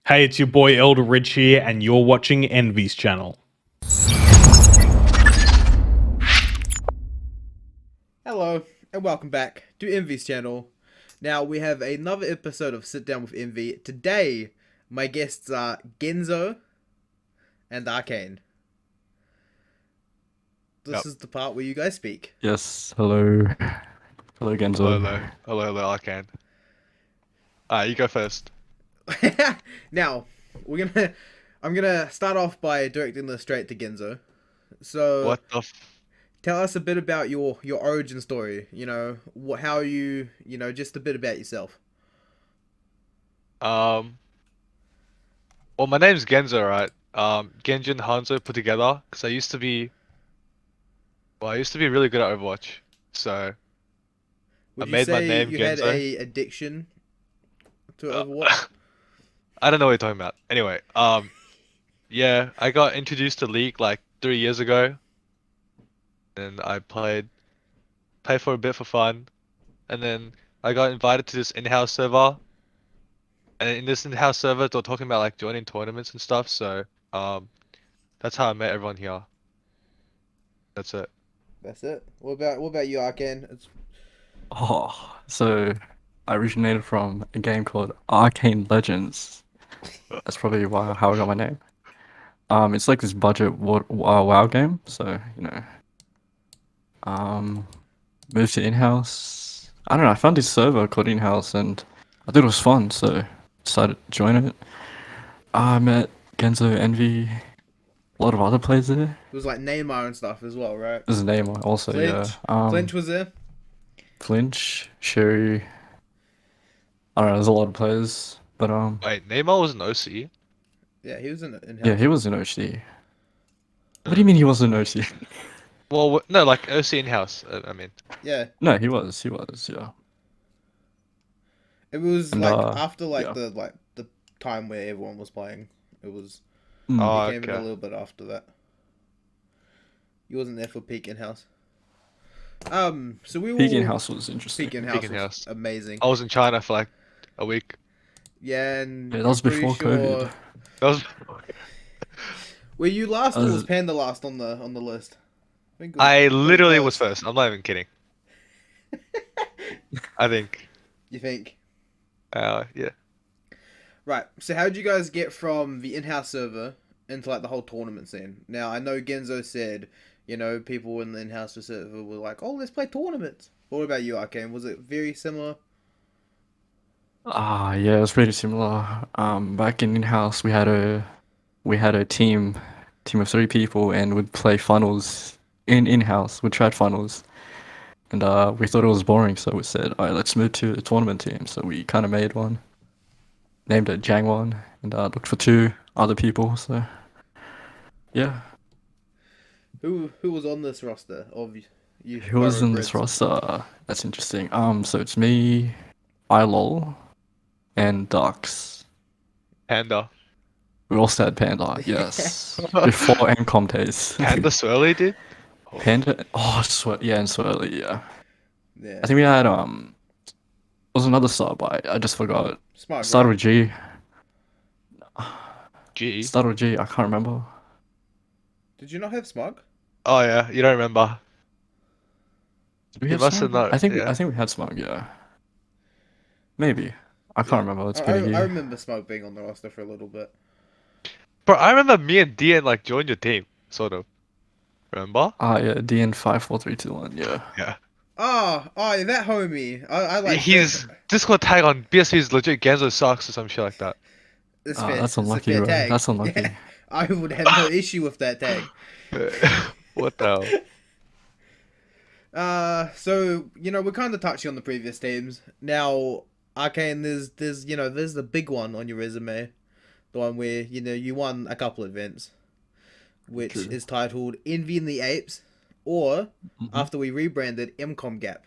Hey, it's your boy Elder Rich here, and you're watching Envy's channel. Hello, and welcome back to Envy's channel. Now, we have another episode of Sit Down with Envy. Today, my guests are Genzo and Arcane. This Yep. is the part where you guys speak. Yes, hello. Hello, Hello, Genzo. hello. Hello, hello, Arcane. You go first. Now, I'm gonna start off by directing this straight to Genzo. So, What the tell us a bit about your origin story. How just a bit about yourself. Um, well, my name's Genzo, right? Genjin Hanzo put together, because I used to be really good at Overwatch. So, I Would you made my say name you had Genzo. a addiction to Uh, Overwatch? I don't know what you're talking about. Anyway, yeah, I got introduced to League like 3 years ago, and I played for a bit for fun, and then I got invited to this in-house server. And in this in-house server, they're talking about like joining tournaments and stuff. So, um, that's how I met everyone here. That's it. That's it. What about you, Arkan? So I originated from a game called Arcane Legends. That's probably how I got my name. It's like this budget WoW game. So um, moved to in-house. I don't know. I found this server called in-house, and I thought it was fun, so decided to join it. I met Genzo, Envy, a lot of other players there. It was like Neymar and stuff as well, right? There's a name also, yeah. Flinch was there. Flinch, Sherry. I don't know. There's a lot of players, but Wait, Neymar was an OC? Yeah, he was in yeah, house. he was an OC. What do you mean he was an OC? Well, no, like OC in-house. I mean, Yeah, No, he was, yeah. it was And like after yeah. the time where everyone was playing. It was Mm. he oh, came in a okay. little bit after that. He wasn't there for peak in house. So we Peak will in-house was interesting. peak in Peak house was in-house. amazing. I was in China for like a week. Yeah, and Yeah, that I'm was pretty before sure COVID. That was were you last That or was, was Panda last on the list? I think it was I pretty literally was close. first. I'm not even kidding. I think. You think? Yeah. Right. So how did you guys get from the in-house server into like the whole tournament scene? Now I know Genzo said, people in the in-house server were like, "Oh, let's play tournaments." What about you, Arcane? Was it very similar? yeah, it was pretty similar. Back in-house, we had a team of 3 people, and we'd play funnels in-house. We tried funnels, and we thought it was boring, so we said, all right, let's move to a tournament team. So we kind of made one, named it Jangwon, and looked for 2 other people. So yeah. Who was on this roster of you Who was in this thoroughbreds? roster? That's interesting. So it's me, ILOL, and Dux. Panda. We also had Panda, yes. Before Encom days. Panda Swirly, dude? Oh, Panda, yeah, and Swirly, yeah. Yeah, I think we had was another sub. I just forgot. smart, Started right? with G. G. Started with G. I can't remember. Did you not have smug? Oh yeah, you don't remember. Did we You have must have Smug? not. I Yeah. think we had Smug. Yeah, maybe. I Yeah, can't remember. It's I, been a I I year. remember smug being on the roster for a little bit. Bro, I remember me and Dian like joined your team, sort of. Remember? Yeah, DN54321. Yeah. Yeah. Oh, that homie. I like that. His Discord tag on BSV is legit Genzo sucks or some shit like that. It's fair. That's It's a unlucky, fair bro. tag. That's Yeah, unlucky. I would have no issue with that tag. What the hell? So we're kind of touching on the previous teams now. Arcane, there's the big one on your resume, the one where you won a couple events, which True. is titled Envy in the Apes, or Mhm. after we rebranded MCOM Gap.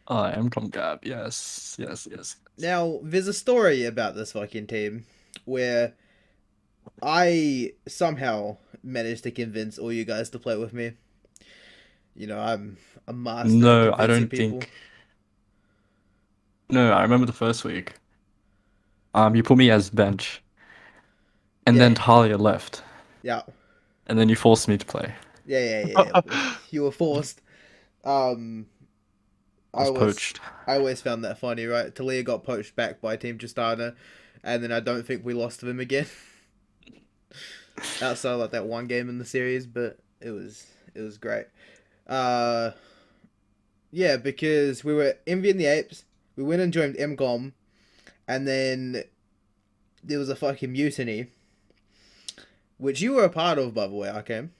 MCOM Gap. Yes, yes, yes. Now, there's a story about this fucking team where I somehow managed to convince all you guys to play with me. I'm a master at No, I convincing don't people. think. No, I remember the first week. You put me as bench, and then Yeah. Talia left, Yeah. and then you forced me to play. Yeah. You were forced. Um, I was poached. I always found that funny, right? Talia got poached back by Team Justana, and then I don't think we lost to them again. Outside of, like, that one game in the series, but it was great. Uh, yeah, because we were Envy and the Apes. We went and joined MCOM, and then there was a fucking mutiny, which you were a part of, by the way, Arcane,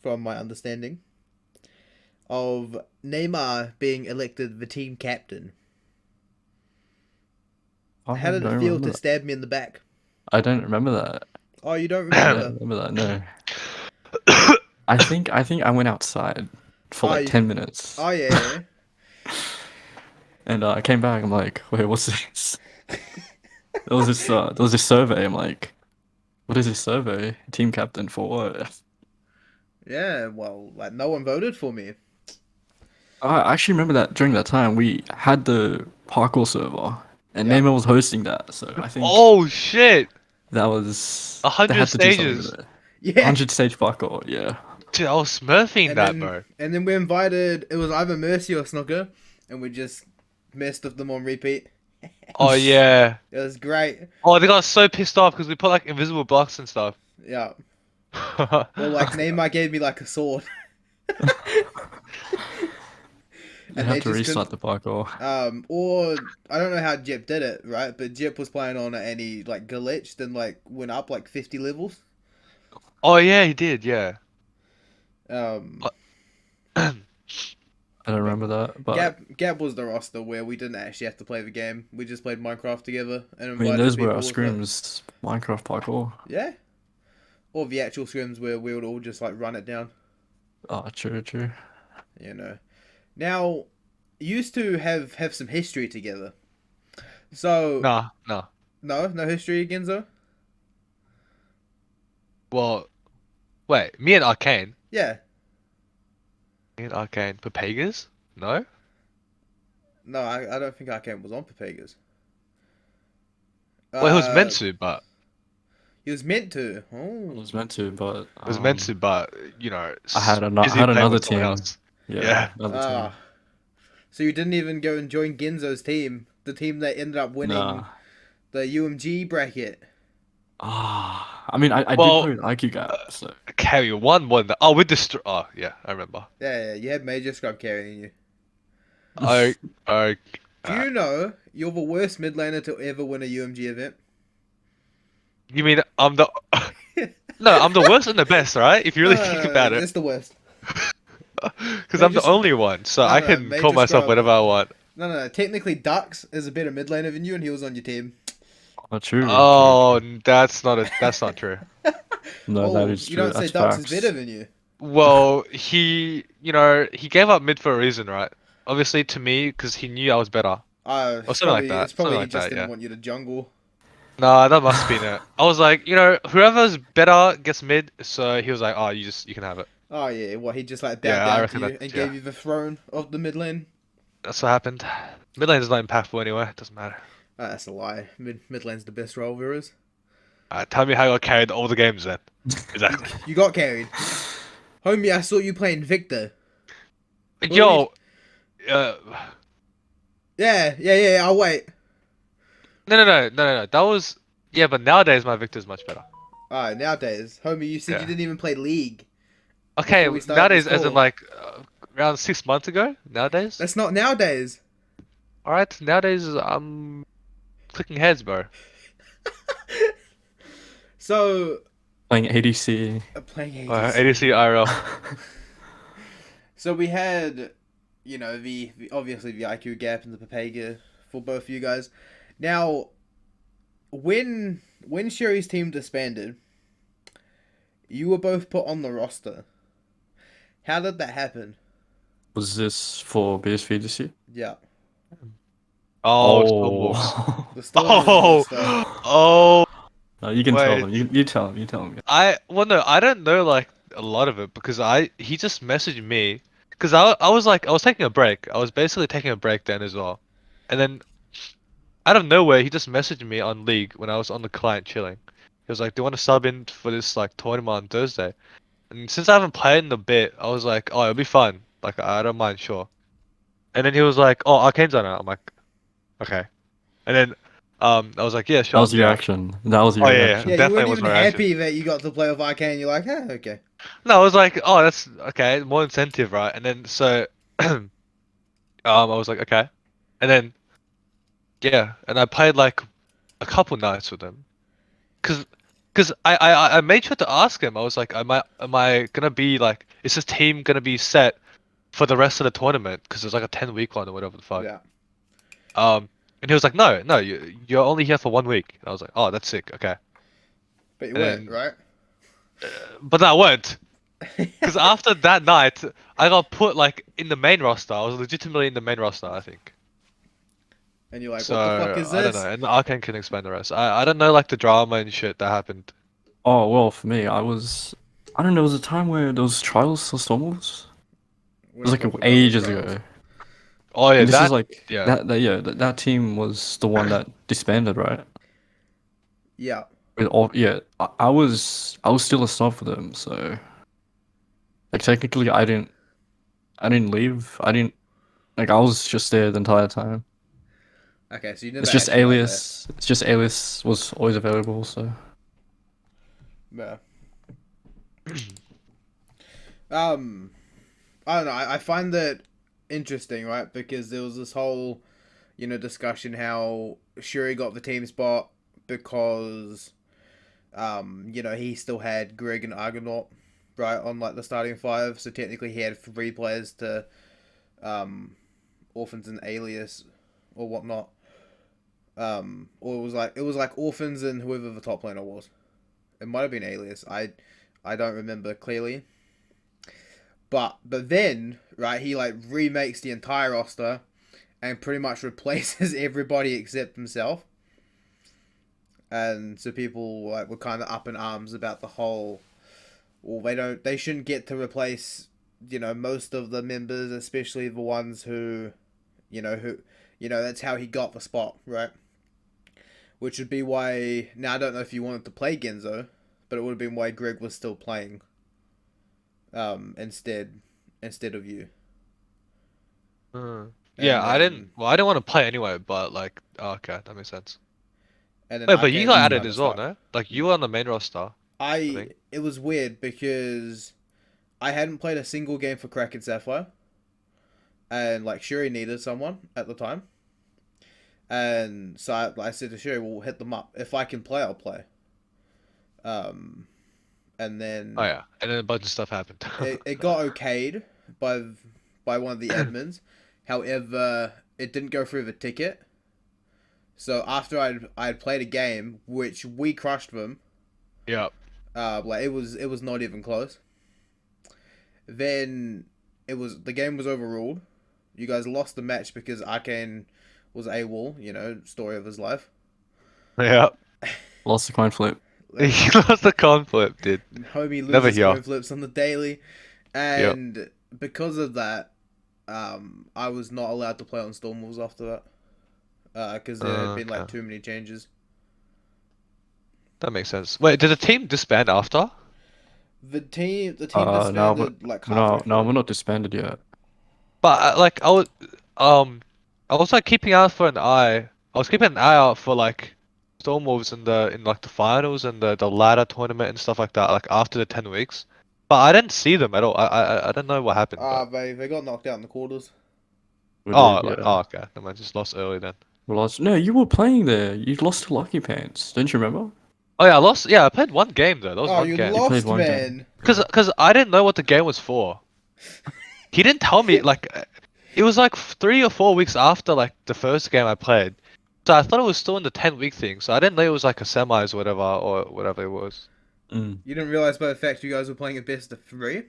from my understanding, of Neymar being elected the team captain. I How did it don't feel remember to that. stab me in the back? I don't remember that. Oh, you don't I remember? don't remember that. No. I think I went outside for Oh, like you, 10 minutes, oh yeah. and I came back. I'm like, wait, what's this? There was this survey. I'm like, what is this survey? Team captain for what? Yeah, well, like, no one voted for me. I actually remember that during that time we had the parkour server, and Yeah. Neymar was hosting that. So I think Oh shit! they 100 had to do something stages. with it. Yeah. 100 stage parkour, yeah. Dude, I was smurfing And that, then bro. and then we invited, it was either Mercy or Snooker, and we just messed with them on repeat. Oh yeah. It was great. Oh, they got so pissed off because we put like invisible blocks and stuff. Yeah. Well, like, Neymar gave me like a sword. You And have they to just restart couldn't. the parkour. Or I don't know how Jip did it, right? But Jip was playing on it and he like glitched and like went up like 50 levels. Oh yeah, he did. Yeah. Um, I don't but remember that, but Gap was the roster where we didn't actually have to play the game. We just played Minecraft together and I mean, invited those were our people with it. scrims. Minecraft parkour. Yeah. Or the actual scrims where we would all just like run it down. Oh, true. You know. Now, used to have some history together. So Nah, nah. no history, Genzo. Well, wait. Me and Arcane. Yeah. Me and Arcane. Papagas? No. No, I don't think Arcane was on Papagas. Well, he was meant Uh, to, but he was meant to. It Oh. was meant to, but it was meant to, but you know, I had busy playing another with someone team. else. Yeah, Yeah. another team. Ah. So you didn't even go and join Genzo's team, the team that ended up winning Nah. the UMG bracket. I mean, I did Well, play with IQ Gap, so carry one. Oh, with the oh yeah, I remember. Yeah, you had Major Scrub carrying you. I I Do you know you're the worst mid laner to ever win a UMG event? You mean I'm the no, I'm the worst and the best, right? If you really think about it, It's the worst. because I'm the Major- only one, so I no, can Major call myself Scrub- whatever I want. No. Technically, Dux is a better mid laner than you, and he was on your team. oh, true. Oh, that's not true. No, that is You true. don't say That's Dux facts. is better than you. Well, he gave up mid for a reason, right? Obviously to me, because he knew I was better. Or something like that. It's probably Something he like just that, didn't yeah. want you to jungle. Nah, that must be it. I was like, whoever's better gets mid, so he was like, oh, you can have it. Oh yeah, what he just like bowed Yeah, I down reckon to you that- and yeah. gave you the throne of the mid lane. That's what happened. Mid lane is not impactful anyway, it doesn't matter. That's a lie. Mid lane's the best role there is. Tell me how I got carried all the games then. Exactly. You got carried, homie. I saw you playing Victor. Yo, uh, Yeah. I'll wait. no. That was yeah, but nowadays my Victor's much better. Alright, nowadays, homie, you said Yeah. you didn't even play League. Okay, Before we started nowadays, this as in call. like around 6 months ago. Nowadays, That's not nowadays. all right. Nowadays, I'm clicking heads, bro. So, Playing ADC. playing ADC IRL. So we had, the obviously the IQ gap and the Papega for both of you guys. Now, when Sherry's team disbanded, you were both put on the roster. How did that happen? Was this for BSV this year? Yeah, Oh, Stormwolves. Oh. the Stormers Oh, roster. oh. No, you can tell Wait. him. You tell him. You tell him. No, I don't know like a lot of it because he just messaged me because I was taking a break. I was basically taking a break then as well, and then out of nowhere, he just messaged me on League when I was on the client chilling. He was like, "Do you want to sub in for this like tournament on Thursday?" And since I haven't played in a bit, I was like, "Oh, it'll be fun. Like, I don't mind, sure." And then he was like, "Oh, Arcane's on it." I'm like, "Okay." And then, I was like, "Yeah, That sure, was I'm your down." reaction. That was Oh your yeah, reaction. Yeah, you definitely weren't was even my reaction. happy that you got to play with Arcane. You're like, hey, okay. No, I was like, "Oh, that's okay, more incentive, right?" And then so, I was like, "Okay," and then yeah, and I played like a couple nights with him. Cause, cause I made sure to ask him. I was like, am I gonna be like, is this team gonna be set for the rest of the tournament? Cause it's like a 10-week one or whatever the fuck. Yeah. And he was like, no, you're only here for 1 week. And I was like, oh, that's sick. Okay. But you And weren't, then, right? but I weren't. Cause after that night, I got put like in the main roster. I was legitimately in the main roster, I think. And you're like, So what the fuck is I don't this? know. And Arcane can explain the rest. I don't know like the drama and shit that happened. Oh well, for me, I don't know. There was a time where there was trials for Stormwolves. It We're was not like talking about those ages trials. ago. Oh yeah, And this is that like yeah. that team was the one that disbanded, right? Yeah. With all, yeah, I was still a sub for them, so like technically I didn't leave. I didn't like I was just there the entire time. Okay, so you never It's just actually got there. Alias. It's just Alias was always available, so Yeah. Um, I don't know. I find that interesting, right? Because there was this whole, discussion how Shuri got the team spot because, he still had Greg and Argonaut, right, on like the starting five. So technically, he had three players to, Orphans and Alias, or whatnot. Or it was like Orphans and whoever the top laner was. It might have been Alias. I don't remember clearly. But then, right, he like remakes the entire roster and pretty much replaces everybody except himself. And so people like were kind of up in arms about the whole. Well, they shouldn't get to replace, most of the members, especially the ones who, that's how he got the spot, right? Which would be why. Now I don't know if you wanted to play Genzo, but it would have been why Greg was still playing. Instead of you. Yeah, And I didn't. then Well, I didn't want to play anyway, but like, oh, okay, that makes sense. and then Wait, but you Arcane got was added kind of as well, stuck. no? Like you were on the main roster, I think. It was weird because I hadn't played a single game for Kraken Sapphire, and like Shuri needed someone at the time, and so I said to Shuri, "We'll hit them up. If I can play, I'll play." Um, and Oh then yeah, and then a bunch of stuff happened. it got okayed by one of the admins. However, it didn't go through the ticket. So after I'd played a game which we crushed them, Yeah. like it was not even close. Then the game was overruled. You guys lost the match because Arcane was AWOL, story of his life. Yeah. lost the coin flip. Like, He lost the conflict, dude. homie Never loses here. coin flips on the daily, Yep. and because of that, I was not allowed to play on Stormwolves after that. Because there had been like Okay. too many changes. That makes sense. Wait, did the team disband after? The team No, but disbanded like halfway no, through. we're not disbanded yet. But like um, I was like keeping out for an eye. I was keeping an eye out for like Stormwolves in like the finals and the ladder tournament and stuff like that. Like after the 10 weeks, but I didn't see them at all. I don't know what happened, but They got knocked out in the quarters. We did, oh yeah. okay. No, I just lost early then. We lost. No, you were playing there. You lost to Lucky Pants. Don't you remember? Oh yeah, I lost. Yeah, I played one game though. That was Oh, one you game. You played lost, one game. man. Cause I didn't know what the game was for. He didn't tell me like it was like 3 or 4 weeks after like the first game I played. So I thought it was still in the 10-week thing. So I didn't know it was like a semis or whatever it was. Mm. You didn't realize by the fact you guys were playing a best of three?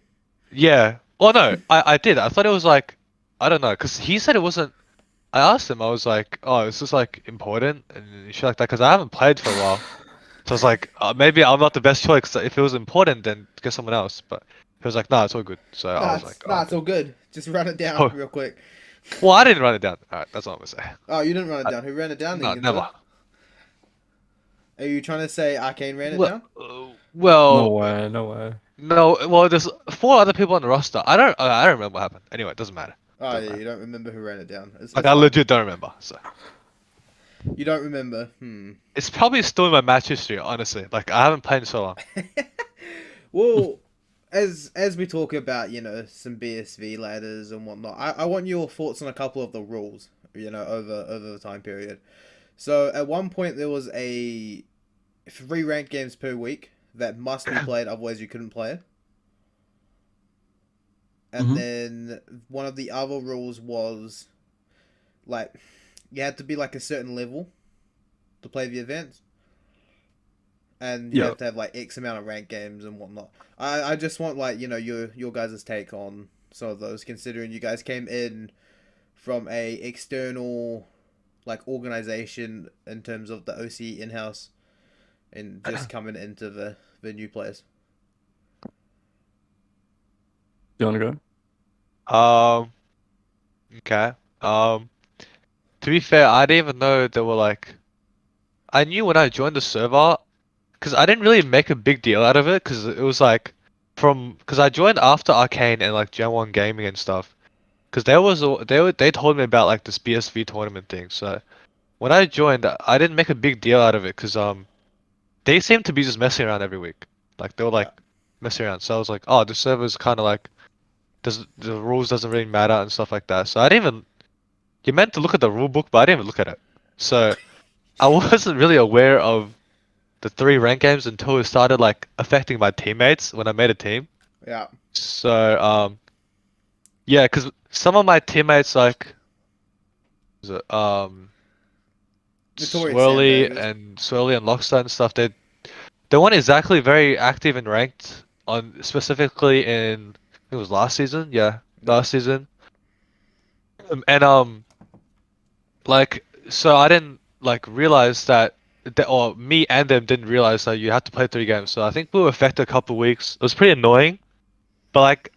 Yeah. Well, no, I did. I thought it was like I don't know, cause he said it wasn't. I asked him. I was like, "Oh, is this like important?" And shit like that, cause I haven't played for a while. So I was like, maybe I'm not the best choice. If it was important, then get someone else. But he was like, "Nah, it's all good." So I was like, "Oh, Nah, it's okay." all good. Just run it down Oh, real quick. Well, I didn't write it down. Alright, that's all I'm gonna say. Oh, you didn't run it down. Who ran it down then, No, Ginzo? never. Are you trying to say Arcane ran it Well, down? No well, way, no way. no. Well, there's 4 other people on the roster. I don't remember what happened. Anyway, it doesn't matter. Oh, Doesn't yeah, matter. you don't remember who ran it down. Like It's I fine. legit don't remember. So You don't remember. it's probably still in my match history, honestly. Like I haven't played in so long. Well, as we talk about, some BSV ladders and whatnot, I want your thoughts on a couple of the rules, over the time period. So at one point there was a 3 ranked games per week that must be played, otherwise you couldn't play it. And Mhm. then one of the other rules was like you had to be like a certain level to play the events. And you Yeah. have to have like X amount of ranked games and whatnot. I just want like your guys' take on some of those, considering you guys came in from a external like organization in terms of the OC in house, and just coming into the new players. You wanna go? Okay. To be fair, I didn't even know there were like. I knew when I joined the server, because I didn't really make a big deal out of it, because it was like because I joined after Arcane and like Gen 1 Gaming and stuff. Because they told me about like this BSV tournament thing. So when I joined, I didn't make a big deal out of it because they seemed to be just messing around every week. Like they were like Yeah, messing around. So I was like, oh, the server's kind of like does the rules doesn't really matter and stuff like that. So I didn't even you meant to look at the rule book, but I didn't even look at it. So I wasn't really aware of the 3 rank games until it started like affecting my teammates when I made a team. yeah. So yeah, because some of my teammates like was it, Notorious sandbaggers. Swirly and Lockstar and stuff, they weren't exactly very active and ranked on specifically in I think it was last season, yeah, Yeah, last season. And like so I didn't like realize or me and them didn't realize that you had to play 3 games. So I think we were affected a couple of weeks. It was pretty annoying, but like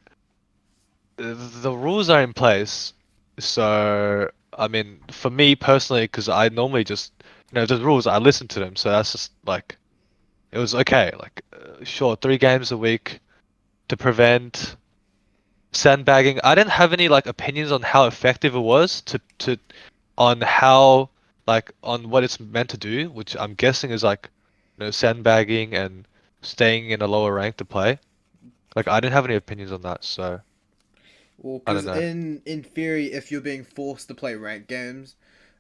the rules are in place. So I mean, for me personally, because I normally just the rules I listen to them. So that's just like it was okay. Like sure, 3 games a week to prevent sandbagging. I didn't have any like opinions on how effective it was to on how like on what it's meant to do, which I'm guessing is like sandbagging and staying in a lower rank to play. Like I didn't have any opinions on that, so well, I because don't know. in theory, if you're being forced to play ranked games,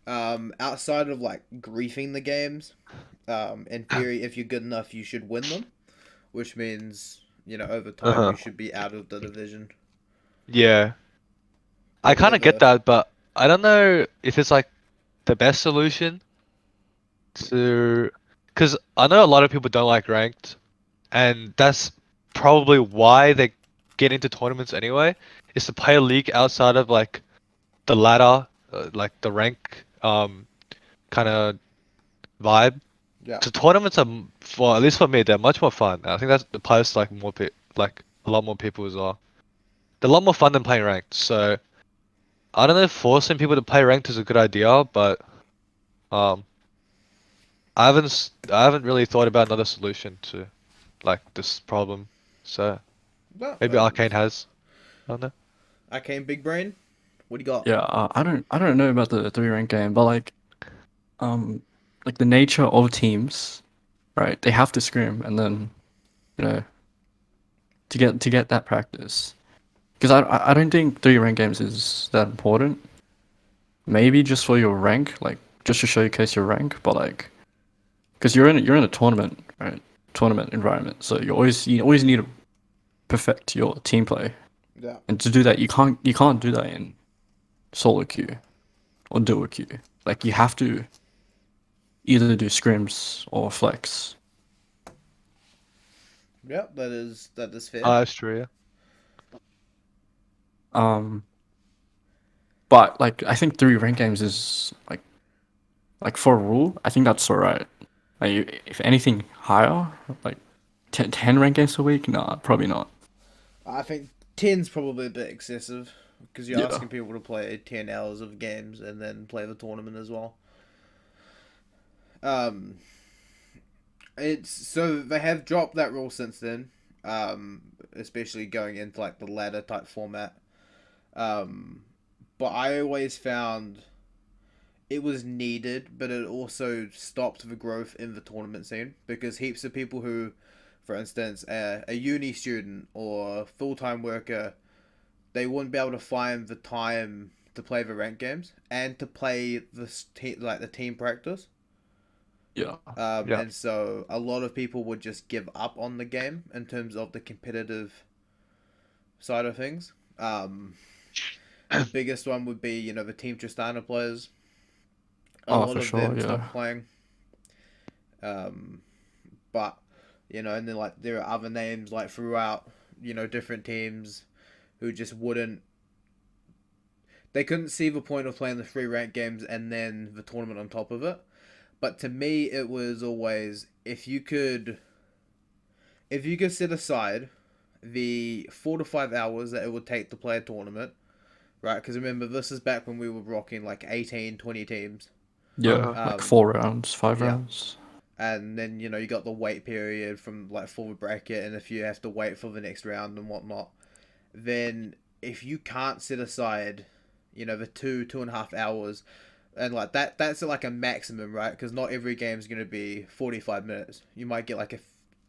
outside of like griefing the games, in theory, if you're good enough, you should win them, which means over time you Uh-huh. should be out of the division. Yeah. I But kind of get whether that, but I don't know if it's like the best solution to, because I know a lot of people don't like ranked, and that's probably why they get into tournaments anyway, is to play a league outside of like the ladder, like the rank, kind of vibe. yeah, So tournaments are, for at least for me, they're much more fun. I think that's the players like like a lot more people as well. They're a lot more fun than playing ranked. So I don't know if forcing people to play ranked is a good idea, but um, I haven't really thought about another solution to like this problem. So but maybe Arcane has. I don't know. Arcane Big Brain. What do you got? Yeah, I don't know about the 3 rank game, but like the nature of teams, right? They have to scrim and then, you know, to get that practice. Because I don't think 3 rank games is that important. Maybe just for your rank, like just to showcase your rank, but like, because you're in a tournament, right? Tournament environment, so you always need to perfect your team play, Yeah, and to do that, you can't do that in solo queue or duo queue. Like you have to either do scrims or flex. yeah, that is fair. That's true. Yeah. Um, but like I think 3 rank games is like for a rule, I think that's alright. Like if anything higher, like 10 rank games a week, nah, probably not. I think 10's probably a bit excessive because you're Yeah. asking people to play 10 hours of games and then play the tournament as well. It's so they have dropped that rule since then, especially going into like the ladder type format. But I always found it was needed, but it also stopped the growth in the tournament scene because heaps of people who, for instance, a uni student or full time worker, they wouldn't be able to find the time to play the ranked games and to play the team practice. Yeah. Yeah. And so a lot of people would just give up on the game in terms of the competitive side of things. The biggest one would be, the Team Tristana players. A lot For of sure, them yeah. stopped playing. But, and then like there are other names like throughout, different teams who just wouldn't. They couldn't see the point of playing the free rank games and then the tournament on top of it. But to me, it was always if you could set aside the 4 to 5 hours that it would take to play a tournament, right? Because remember, this is back when we were rocking like 18, 20 teams. Yeah, like 4 rounds, 5 yeah. rounds. And then, you got the wait period from like for the bracket, and if you have to wait for the next round and whatnot, then if you can't set aside, the 2.5 hours, and like that's like a maximum, right? Because not every game is going to be 45 minutes. You might get like a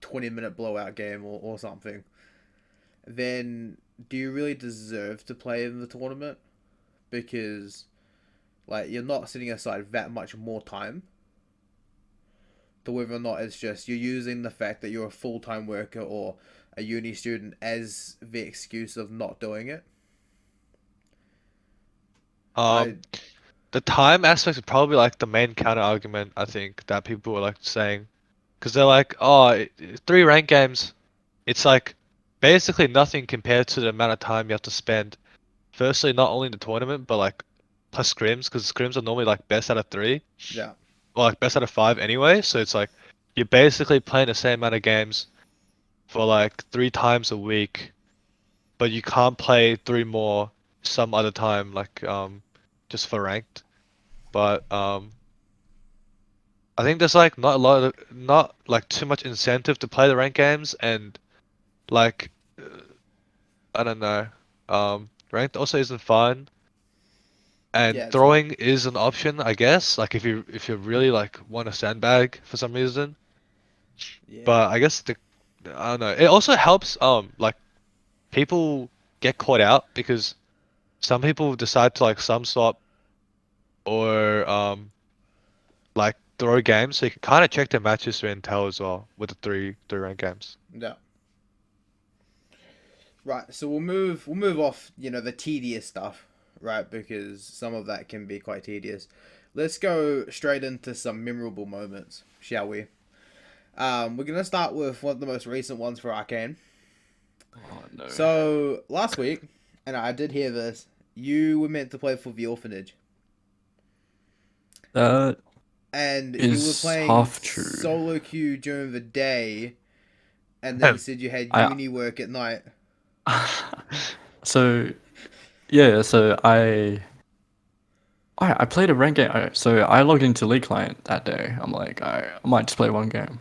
20-minute blowout game or something. Then do you really deserve to play in the tournament? Because like you're not setting aside that much more time to whether or not it's just you're using the fact that you're a full-time worker or a uni student as the excuse of not doing it. The time aspect is probably like the main counter argument I think that people are like saying, because they're like, oh, 3 ranked games, it's like basically nothing compared to the amount of time you have to spend. Firstly, not only in the tournament, but like plus scrims, because scrims are normally like best out of 3, Yeah. or like best out of 5 anyway. So it's like you're basically playing the same amount of games for like 3 times a week, but you can't play 3 more some other time, like just for ranked. But I think there's like not like too much incentive to play the ranked games, and like I don't know, ranked also isn't fun, and Yeah, it's not. throwing is an option, I guess. Like if you really like want to sandbag for some reason, Yeah. but I guess I don't know. It also helps like people get caught out because some people decide to like sum swap or like throw games, so you can kind of check their matches through Intel as well with the three rank games. Yeah. Right, so we'll move off, the tedious stuff, right? Because some of that can be quite tedious. Let's go straight into some memorable moments, shall we? We're gonna start with one of the most recent ones for Arcane. Oh, no. So last week, and I did hear this, you were meant to play for the orphanage, That and you were is playing half true. solo queue during the day, and then said you had I- uni work at night. So, yeah, so I played a ranked game. So I logged into League Client that day. I'm like, I might just play one game.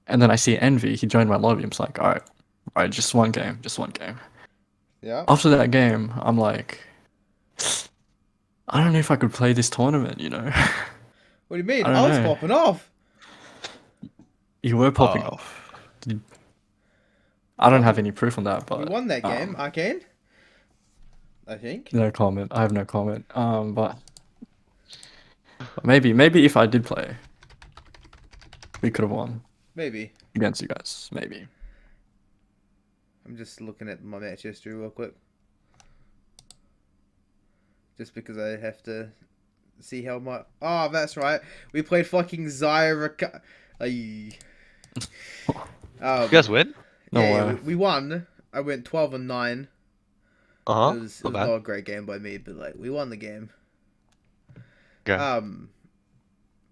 And then I see Envy. He joined my lobby. I'm just like, all right, just one game. Yeah. After that game, I'm like, I don't know if I could play this tournament, What do you mean? I don't I was know. popping off. You were popping Oh. off. I don't have any proof on that, but We won that game, Arcane. I think. no comment. I have no comment. But maybe if I did play, we could have won Maybe. against you guys. Maybe. I'm just looking at my match history real quick. Just because I have to see how much. Oh, that's right. We played fucking Zyra. You guys win? No yeah, way. we won. I went 12-9. Uh-huh. It was Not bad. not a great game by me, but like we won the game. Okay.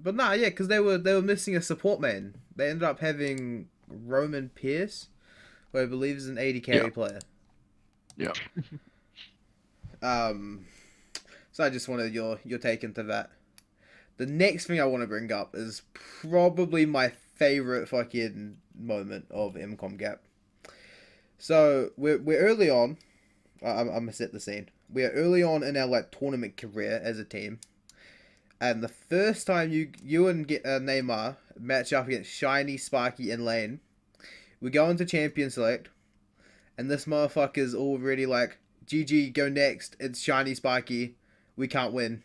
But nah, yeah, because they were missing a support main. They ended up having Roman Pierce, who I believe is an AD carry Yeah. player. Yeah. So I just wanted your take into that. The next thing I want to bring up is probably my favorite fucking moment of MCOM Gap. So we're early on. I'm gonna set the scene. We are early on in our like tournament career as a team, and the first time you and Neymar match up against Shiny, Sparky, and Lane, we go into Champion Select, and this motherfucker's already like, GG, go next. It's Shiny, Sparky. We can't win.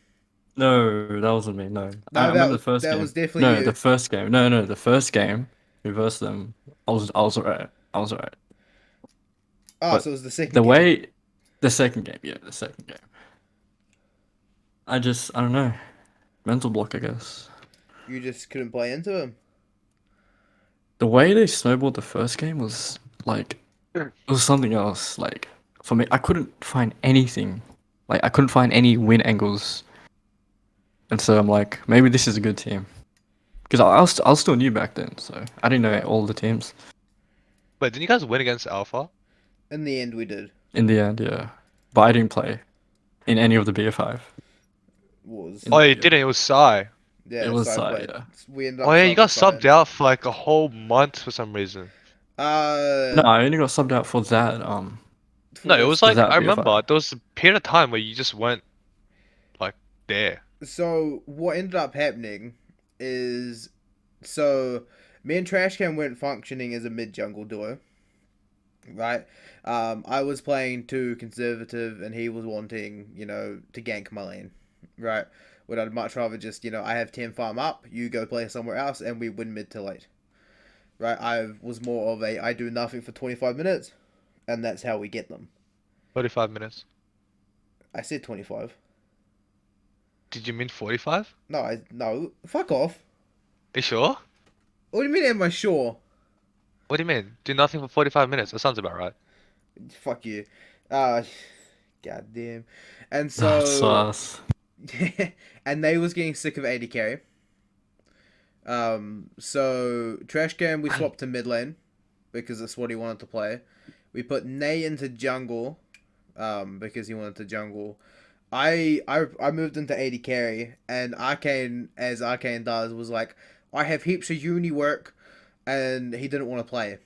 No, that wasn't me. No, No, I remember the first that game. was definitely No, you. the first game. No, the first game. We versed them. I was alright. I was alright. Oh, But so it was the second the game. way, the second game. Yeah, the second game. I don't know. Mental block, I guess. You just couldn't play into him. The way they snowballed the first game was like, it was something else. Like for me, I couldn't find anything. Like I couldn't find any win angles. And so I'm like, maybe this is a good team. Because I was still new back then, so I didn't know Right. all the teams. But didn't you guys win against Alpha? In the end, we did. In the end, yeah. But I didn't play in any of the BF5. Was In Oh, the you didn't. It was Sai. yeah, It was so I Sai, played. yeah. We ended up. Oh yeah, you got subbing subbed out for like a whole month for some reason. No, I only got subbed out for that. for No, it this- was like that I BFI? remember there was a period of time where you just weren't like there. So what ended up happening is, so me and Trashcan weren't functioning as a mid jungle duo, right? I was playing too conservative, and he was wanting, to gank my lane, right? When I'd much rather just, I have 10 farm up, you go play somewhere else, and we win mid to late, right? I was more of I do nothing for 25 minutes, and that's how we get them. 45 minutes. I said 25. Did you mean 45? No, fuck off. You sure? What do you mean, am I sure? What do you mean? Do nothing for 45 minutes. That sounds about right. Fuck you. Goddamn. And Sus. and they was getting sick of AD carry. So Trash Can we swapped to mid lane because that's what he wanted to play. We put Nay into jungle, because he wanted to jungle. I moved into AD carry, and Arcane, as Arcane does, was like, I have heaps of uni work, and he didn't want to play.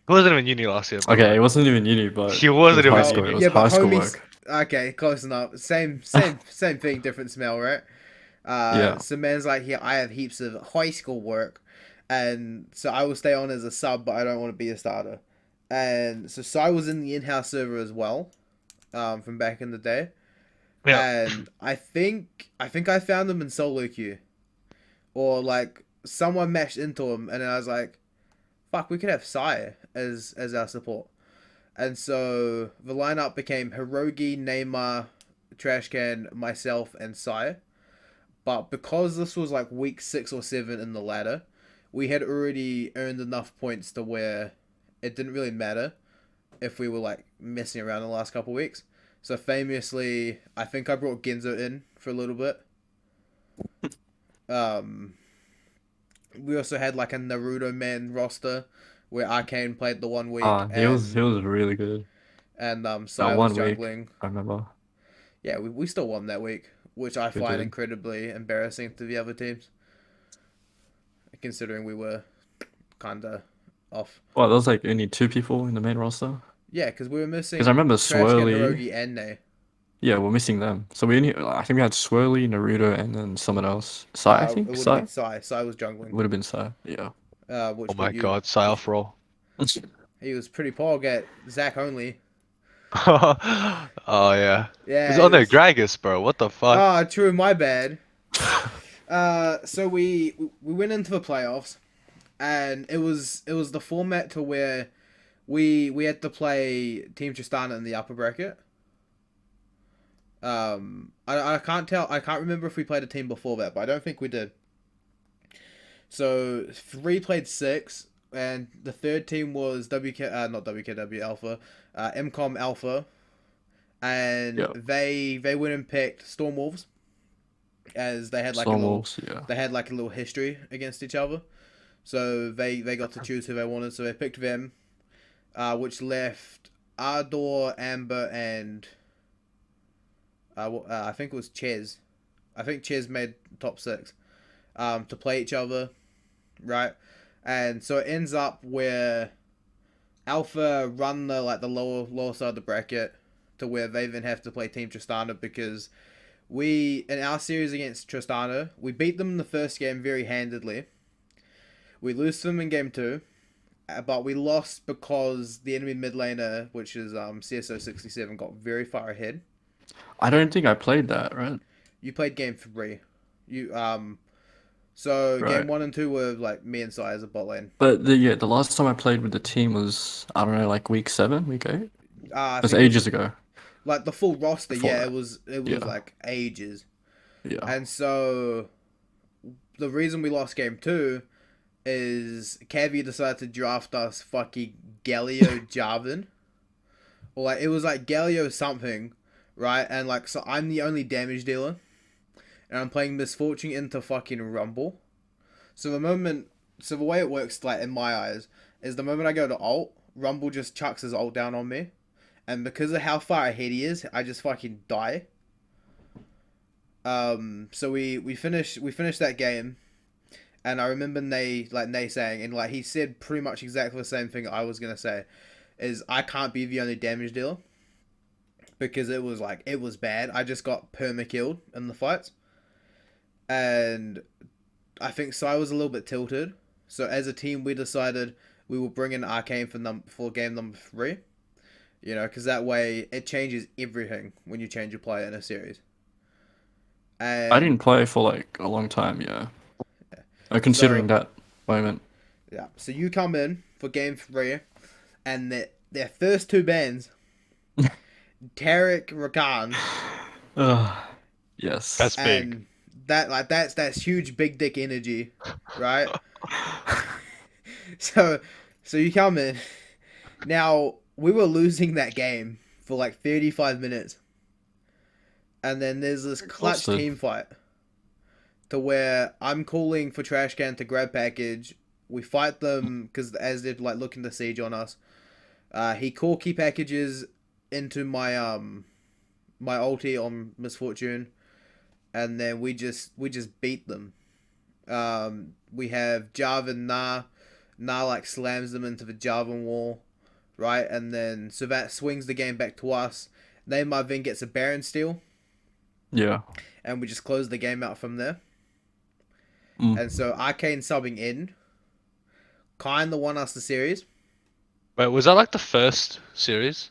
He wasn't even uni last year, bro. Okay, it wasn't even uni, but He wasn't it was high even school. uni. It was Yeah, but high school homies. work. Okay, close enough. Same thing, different smell, right? Yeah. So man's like, here, I have heaps of high school work, and so I will stay on as a sub, but I don't want to be a starter. And so Sai was in the in-house server as well, from back in the day. Yeah. And I think I found him in solo queue, or like someone matched into him, and then I was like, fuck, we could have Sai as our support. And so the lineup became Hirogi, Neymar, Trashcan, myself, and Sai. But because this was like week 6 or 7 in the ladder, we had already earned enough points to where it didn't really matter if we were like messing around the last couple weeks. So famously, I think I brought Genzo in for a little bit. We also had like a Naruto man roster where Arcane played the 1 week. He was really good. And That Sai was 1 week, juggling. I remember. Yeah, we still won that week, which I We find did. incredibly embarrassing to the other teams, considering we were kinda off. Well, there was like only 2 people in the main roster. Yeah, because we were missing. Because I remember Trash Can, Swirly. Hirogi, and Nay. Yeah, we're missing them. So we only, I think we had Swirly, Naruto, and then someone else. Sai, I It think. would have Sai. been Sai. Sai was jungling. Would have been Sai. Yeah. Which Oh my put you- god, Sai off roll. He was pretty pog at Zach only. Oh yeah. Yeah. He's he on there, was- Gragas, bro. What the fuck? Ah, true. My bad. So we went into the playoffs, and it was the format to where we had to play Team Tristana in the upper bracket. I can't tell. I can't remember if we played a team before that, but I don't think we did. So 3 played 6, and the third team was not WKW Alpha, MCOM Alpha, and Yep. they went and picked Stormwolves, as they had like a little Stormwolves, yeah. they had like a little history against each other, so they got to choose who they wanted. So they picked them, which left Ardor, Amber, and I think it was Ches. I think Ches made top 6 to play each other, right? And so it ends up where Alpha run the lower side of the bracket to where they then have to play Team Tristana because in our series against Tristana, we beat them in the first game very handedly. We lose to them in game 2, but we lost because the enemy mid laner, which is CSO67, got very far ahead. I don't think I played that, right? You played game 3. So Right. game 1 and 2 were like me and Sai as a bot lane. But the last time I played with the team was, I don't know, like week 7, week 8? I It was think ages ago. like the full roster, Before yeah, that. it was Yeah. like ages. Yeah. And so the reason we lost game 2 is Cavi decided to draft us fucking Galio Jarvan. Or like it was like Galio something, right? And like so I'm the only damage dealer. And I'm playing Misfortune into fucking Rumble. So the way it works, like in my eyes, is the moment I go to ult, Rumble just chucks his ult down on me. And because of how far ahead he is, I just fucking die. So we finished that game, and I remember Nay saying, and like he said pretty much exactly the same thing I was gonna say, is I can't be the only damage dealer. Because it was bad. I just got perma killed in the fights. And I think Sai was a little bit tilted. So as a team, we decided we will bring in Arcane for game number 3. You know, because that way it changes everything when you change a player in a series. And I didn't play for like a long time, yeah. Considering that moment. Yeah. So you come in for game 3, and their first 2 bans, Tarek Rakan. Yes. That's big. And that's huge big dick energy, right? so you come in. Now we were losing that game for like 35 minutes. And then there's this clutch Exhausted. team fight to where I'm calling for Trashcan to grab package. We fight them because as they're like looking to siege on us. He core key packages into my my ulti on Misfortune. And then we just beat them. We have Jarvan Na like slams them into the Jarvan wall, right? And then so that swings the game back to us. Neymar then gets a Baron steal, Yeah. and we just close the game out from there. Mm. And so Arcane subbing in kinda won us the series. Wait, was that like the first series?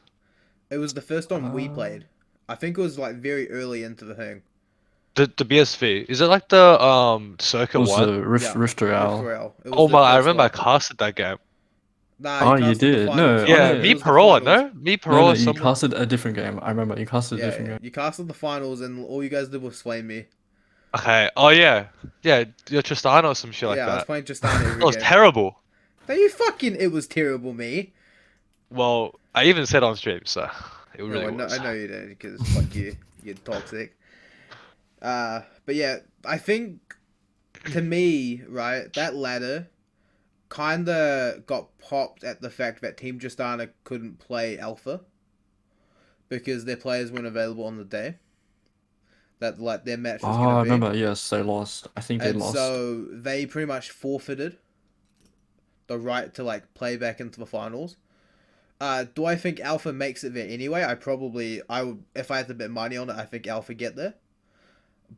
It was the first one we played. I think it was like very early into the thing. The BSV. Is it like the It Circuit was one? the Rifter Owl. Rift It was Oh the my! I first remember I one. casted that game. Nah, Oh, you casted the did? finals. No, Yeah, yeah, me it was the Parola, finals. no? Me No, Parola, you someone. casted a different game. I remember you casted a Yeah, different game. you casted the finals, and all you guys did was flame me. Okay. Oh yeah, yeah. You're Tristana or some shit like Yeah, I was that. playing Tristana every That was game. terrible. No, you fucking. It was terrible, me. Well, I even said on stream, so it really No, was. I know you did because fuck you, you're toxic. But yeah, I think to me, right, that ladder kinda got popped at the fact that Team Justana couldn't play Alpha because their players weren't available on the day that like their match was Oh, gonna I be. remember. Yes, they lost. I think they And lost. so they pretty much forfeited the right to like play back into the finals. Do I think Alpha makes it there anyway? I would, if I had to bet money on it, I think Alpha get there.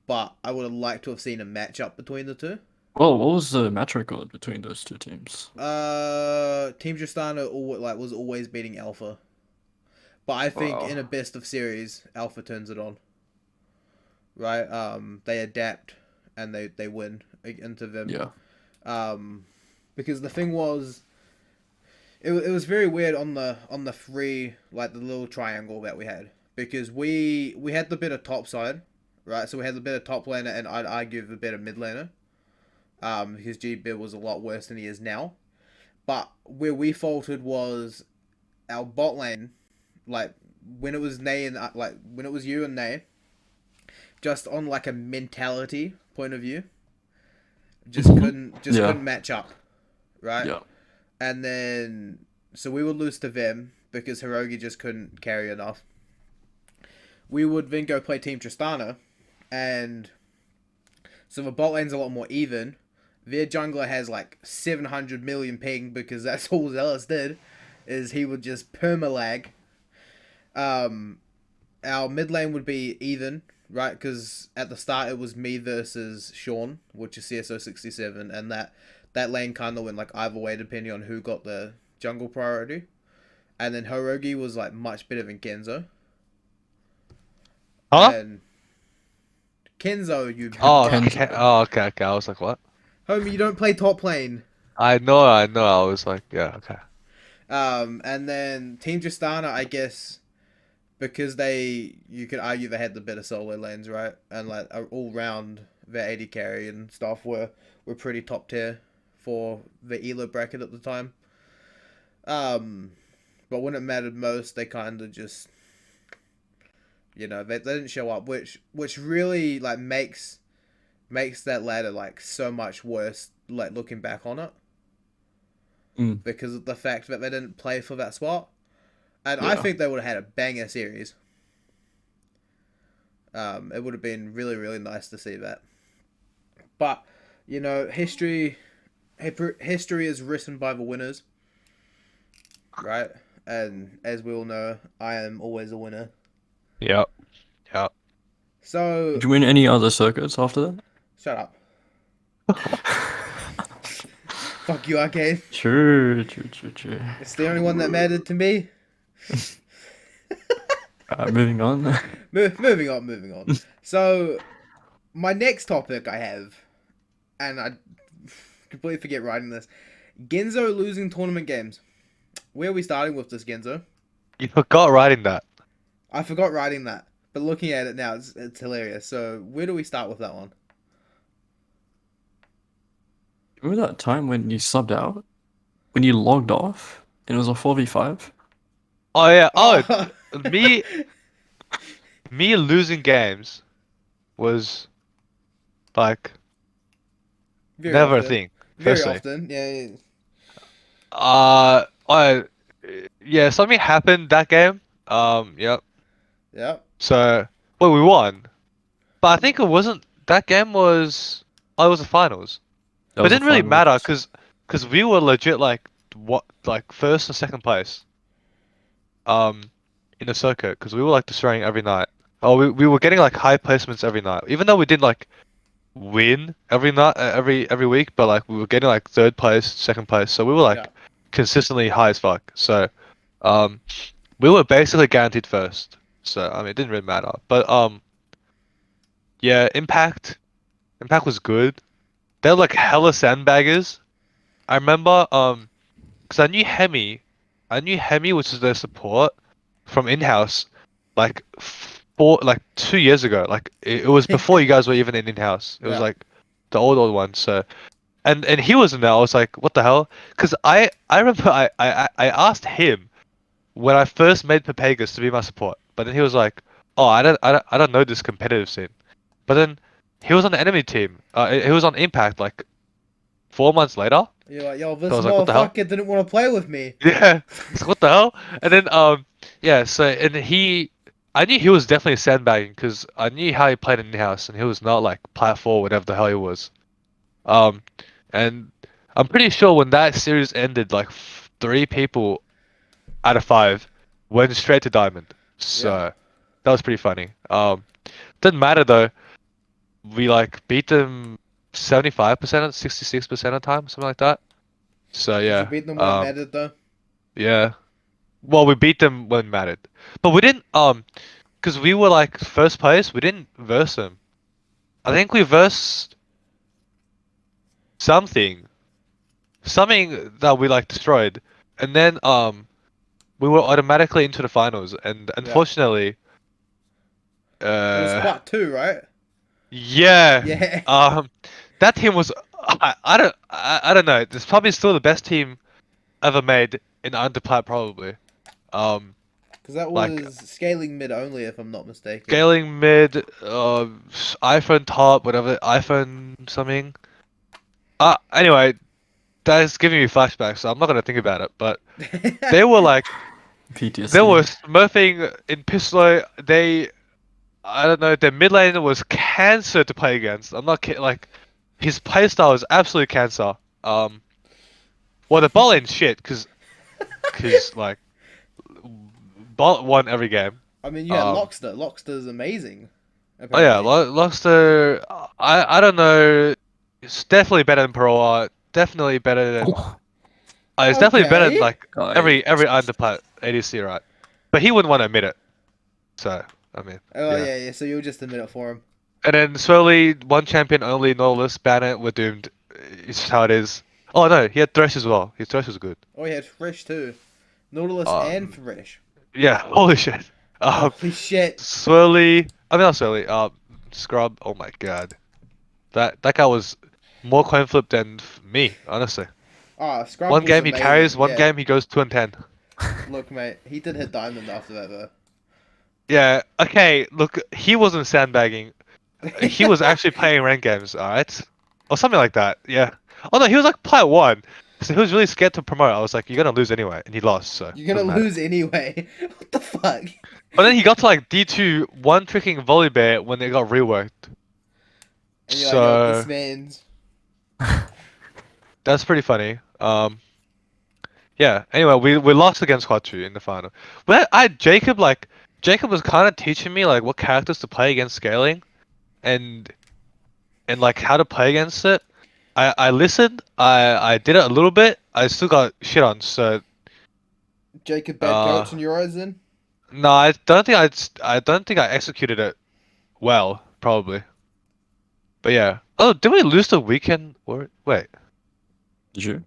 But I would have liked to have seen a matchup between the two. Well, what was the match record between those two teams? Team Justana was always beating Alpha. But I think Wow. in a best of series, Alpha turns it on. Right? They adapt and they win into them. Yeah. Because the thing was, it was very weird on the free, like the little triangle that we had, because we had the better top side, right? So we had the better top laner, and I'd argue the better mid laner. His GB was a lot worse than he is now, but where we faltered was our bot lane, like when it was Nay and like when it was you and Nay, just on like a mentality point of view, just couldn't match up, right? Yeah. And then, so we would lose to them because Hirogi just couldn't carry enough. we would then go play Team Tristana, and so the bot lane's a lot more even. Their jungler has like 700 million ping because that's all Zealous did, is he would just permalag. Our mid lane would be even, right? Because at the start it was me versus Sean, which is CSO 67, and that lane kind of went like either way depending on who got the jungle priority. And then Hirogi was like much better than Genzo. Huh? And Kenzo, you Oh, Kenzo. okay. I was like, what? homie, you don't play top lane. I know. I was like, yeah, okay. And then Team Tristana, I guess, because you could argue they had the better solo lanes, right? And like all round, their AD carry and stuff were pretty top tier for the ELO bracket at the time. But when it mattered most, they kind of just, they didn't show up, which really like makes that ladder like so much worse, like looking back on it. Because of the fact that they didn't play for that spot. And I think they would have had a banger series. It would have been really, really nice to see that. But, history is written by the winners. Right? And as we all know, I am always a winner. Yep. So... Did you win any other circuits after that? Shut up. Fuck you, Arcane. True. It's the only one that mattered to me. Moving on. Moving on. So, my next topic I have, and I completely forget writing this, Genzo losing tournament games. Where are we starting with this, Genzo? You forgot writing that. I forgot writing that, but looking at it now, it's hilarious. So, where do we start with that one? Remember that time when you subbed out? When you logged off? And it was a 4v5? Oh yeah. Oh, me losing games was like Very never a often. thing. Very Firstly. often, yeah. Yeah, something happened that game. Yep. Yep. So, well, we won, but I think it wasn't. That game was. Oh, it was the finals. That But was it the didn't really matter finals. because we were legit like first and second place. In the circuit because we were like destroying every night. Oh, we were getting like high placements every night, even though we didn't like win every night, every week, but like we were getting like third place, second place, so we were like Yeah. consistently high as fuck. So, we were basically guaranteed first. So I mean, it didn't really matter. But yeah, Impact was good. They were like hella sandbaggers. I remember because I knew Hemi, which is their support from in-house, like 2 years ago. Like it was before you guys were even in in-house. It was Yeah. like the old one. So and he was in there. I was like, what the hell? Because I remember I asked him when I first made Papagas to be my support, but then he was like, oh, I don't know this competitive scene. But then he was on the enemy team. He was on Impact like 4 months later. You're like, yo, this I was like, what the hell? motherfucker didn't want to play with me. Yeah, it's like, what the hell? And then yeah, so and I knew he was definitely sandbagging because I knew how he played in house, and he was not like plat 4, whatever the hell he was. And I'm pretty sure when that series ended, like 3 people out of 5 went straight to diamond. So Yeah. that was pretty funny. Didn't matter though. We like beat them 75%, 66% of the time, something like that. So yeah. Did you beat them when it mattered, though? Yeah. Well, we beat them when it mattered. But we didn't, because we were like first place, we didn't verse them. I think we versed something. Something that we like destroyed. And then, we were automatically into the finals. And unfortunately, It was Spot 2, right? yeah. Yeah. That team was, I don't know. It's probably still the best team ever made in Underplat, probably. Because that like- was scaling mid only, if I'm not mistaken. Scaling mid, iPhone top, whatever, iPhone something. Anyway, that's giving me flashbacks, so I'm not gonna think about it. But they were like, PTSD. they were smurfing in Pistol. They I don't know. Their mid laner was cancer to play against. I'm not kidding. Like, his playstyle is absolute cancer. Well, the bot lane's shit because like, bot won every game. I mean, you had Um, Lockster. Lockster's amazing. Oh yeah, Apparently. Luxter. I don't know. It's definitely better than Paroa. Definitely better than. It's definitely better than Okay. like every underplat ADC, right? But he wouldn't want to admit it. So I mean, Oh yeah. yeah. So you'll just admit it for him. And then slowly, one champion only, Nautilus, ban it, we're doomed. It's just how it is. Oh no, he had Thresh as well. His Thresh was good. Oh, he had Fresh too. Nautilus and Fresh. Yeah, holy shit. Holy shit. Swirly. I mean, not Swirly. Scrub. Oh my god. That guy was more coin flip than me, honestly. Scrub One was game he amazing, carries, one yeah. game he goes 2-10. Look, mate, he did hit diamond after that though. Yeah, okay, look, he wasn't sandbagging. He was actually playing ranked games, alright? Or something like that, yeah. Oh no, he was like player 1. So he was really scared to promote. I was like, you're gonna lose anyway. And he lost, so. You're gonna doesn't matter. lose anyway. What the fuck? But then he got to like D2, one tricking volley bear when they got reworked. And you're like, yo, this So man's. that's pretty funny. Yeah. Anyway, we lost against Quatu in the final. But Jacob was kind of teaching me like what characters to play against scaling, and like how to play against it. I listened. I did it a little bit. I still got shit on. So Jacob bad coach in your eyes then? no, I don't think I executed it well. Probably. But yeah. Oh, did we lose the weekend? Or wait. Did you?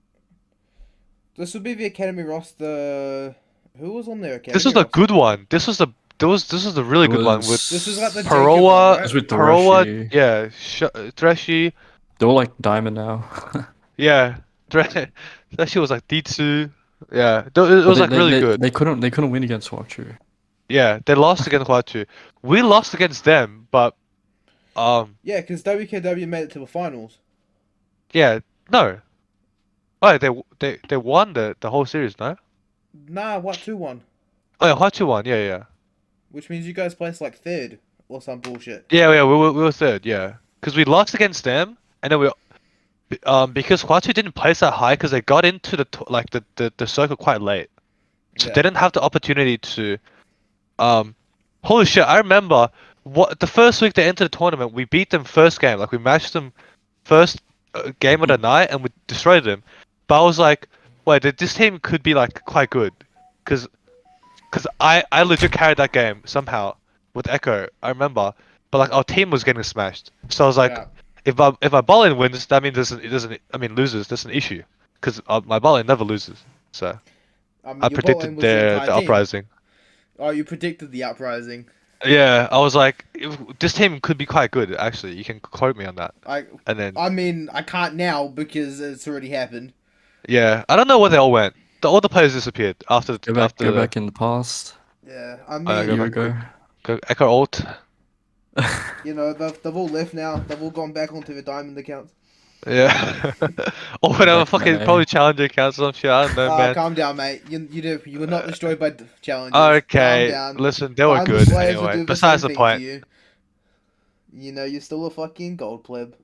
This would be the academy roster. Who was on their academy? This was the roster? good one. This was the really good one with This was like the Jacob Paroa, one, right? It's with Paroa, Threshi. yeah, Threshy, They're all like diamond now. yeah, Threshy was like D2, yeah, it was like really good. They couldn't win against Watcher. Yeah, they lost against Huachu. We lost against them, but Yeah, because WKW made it to the finals. yeah, no. Oh, they won the whole series, no? Nah, what 2-1? Oh, yeah, Huachu won, yeah. Which means you guys placed like third or some bullshit. Yeah, we were third, yeah. Because we lost against them, and then because Huachu didn't place that high because they got into the circle quite late. So Yeah. they didn't have the opportunity to holy shit, I remember the first week they entered the tournament, we beat them first game. Like we matched them first game of the night and we destroyed them. But I was like, wait, this team could be like quite good. Cause I legit carried that game somehow with Echo, I remember. But like our team was getting smashed. So I was like, Yeah. if my ball lane wins, that means loses, that's an issue. Because my ball lane never loses. So I mean, I your bot predicted lane was the entire the team. uprising. Oh, you predicted the uprising. Yeah, I was like, this team could be quite good, actually. You can quote me on that. And then, I mean, I can't now because it's already happened. yeah, I don't know where they all went. All the players disappeared after Go after back in the past. Yeah, I I mean, go A year back ago. Go Echo Alt. you know, they've all left now. They've all gone back onto their diamond accounts. Yeah. Or whatever, Back fucking then, probably challenger accounts or some shit. I don't know, man. Calm down, mate. You were not destroyed by challenges. Okay, Calm down. listen, they were Diamond good players will anyway. do Besides same the thing point, to you. You know, you're still a fucking gold pleb.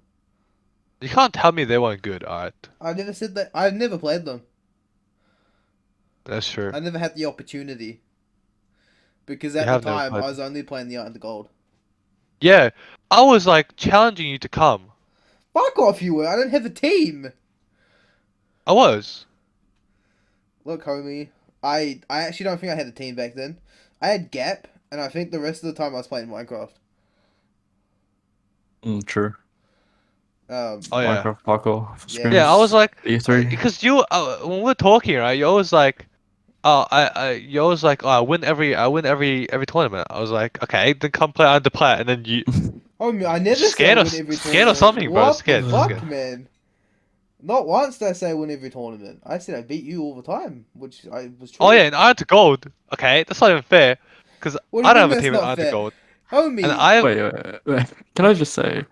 you can't tell me they weren't good. Alright, I never said that. I've never played them. that's true. I never had the opportunity. Because You at the have never time, played. I was only playing the art and the gold. Yeah, I was like challenging you to come. Fuck off, you were. I don't have a team. I was. Look, homie. I actually don't think I had a team back then. I had Gap, and I think the rest of the time I was playing Minecraft. True. Oh yeah. Minecraft parkour. Yeah. Yeah, I was like, E3. because you when we're talking, right? You always like, you always like, oh, I win every tournament. I was like, okay, then come play under plat, and then you Homie, I never Scared said I or- win every scared or tournament. something, bro, What scared, the fuck, scared. man? Not once did I say I win every tournament. I said I beat you all the time, which I was true. oh yeah, and Iron to Gold. Okay, that's not even fair, because What do I you don't mean have a team that's in not Iron to fair? Gold, Homie, and I Wait. Can I just say,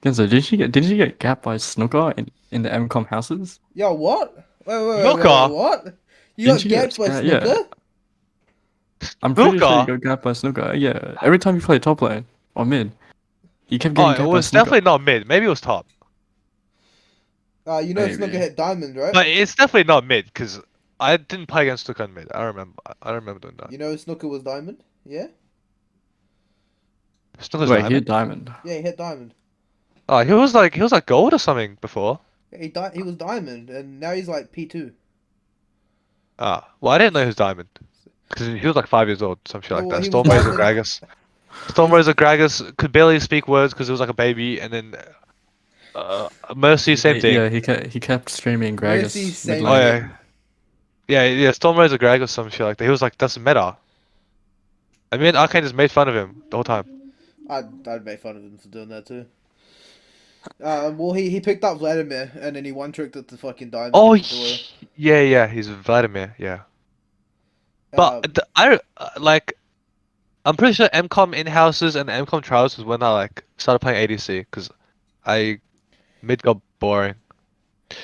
Genzo, didn't you get gapped by Snooker in the MCOM houses? yo, what? Wait, Snooker? what? You Didn't got you get gapped by sca- yeah. Snooker? I'm pretty sure you Snooker? got gapped by Snooker. Yeah. Every time you play top lane. or mid. He kept Oh, getting it capped by was Snooker. definitely not mid. Maybe it was top. You know Snooker Maybe. hit diamond, right? But it's definitely not mid because I didn't play against Stuka on mid. I remember. I don't remember doing that. You know Snooker was diamond? Yeah? Stuka's Wait, he hit diamond. diamond. Yeah, he hit diamond. Oh, he was like gold or something before. Yeah, he was diamond, and now he's like P2. Ah, well I didn't know he was diamond because he was like 5 years old, some shit No, like well, that. he was Stormrazor diamond. Gragas. Stormrazor Gragas could barely speak words because he was like a baby, and then Mercy, same thing. Yeah, he kept streaming Mercy, Gragas mid same Oh lane. thing. yeah, Stormrazor Gragas, some shit like that. He was like, that's meta. I mean, Arcane just made fun of him the whole time. I'd make fun of him for doing that too. Well, he picked up Vladimir, and then he one-tricked it to fucking diamond. Oh, and threw it. yeah, he's Vladimir, yeah. Um, But like, I'm pretty sure MCOM in-houses and MCOM trials was when I like started playing ADC because I mid got boring.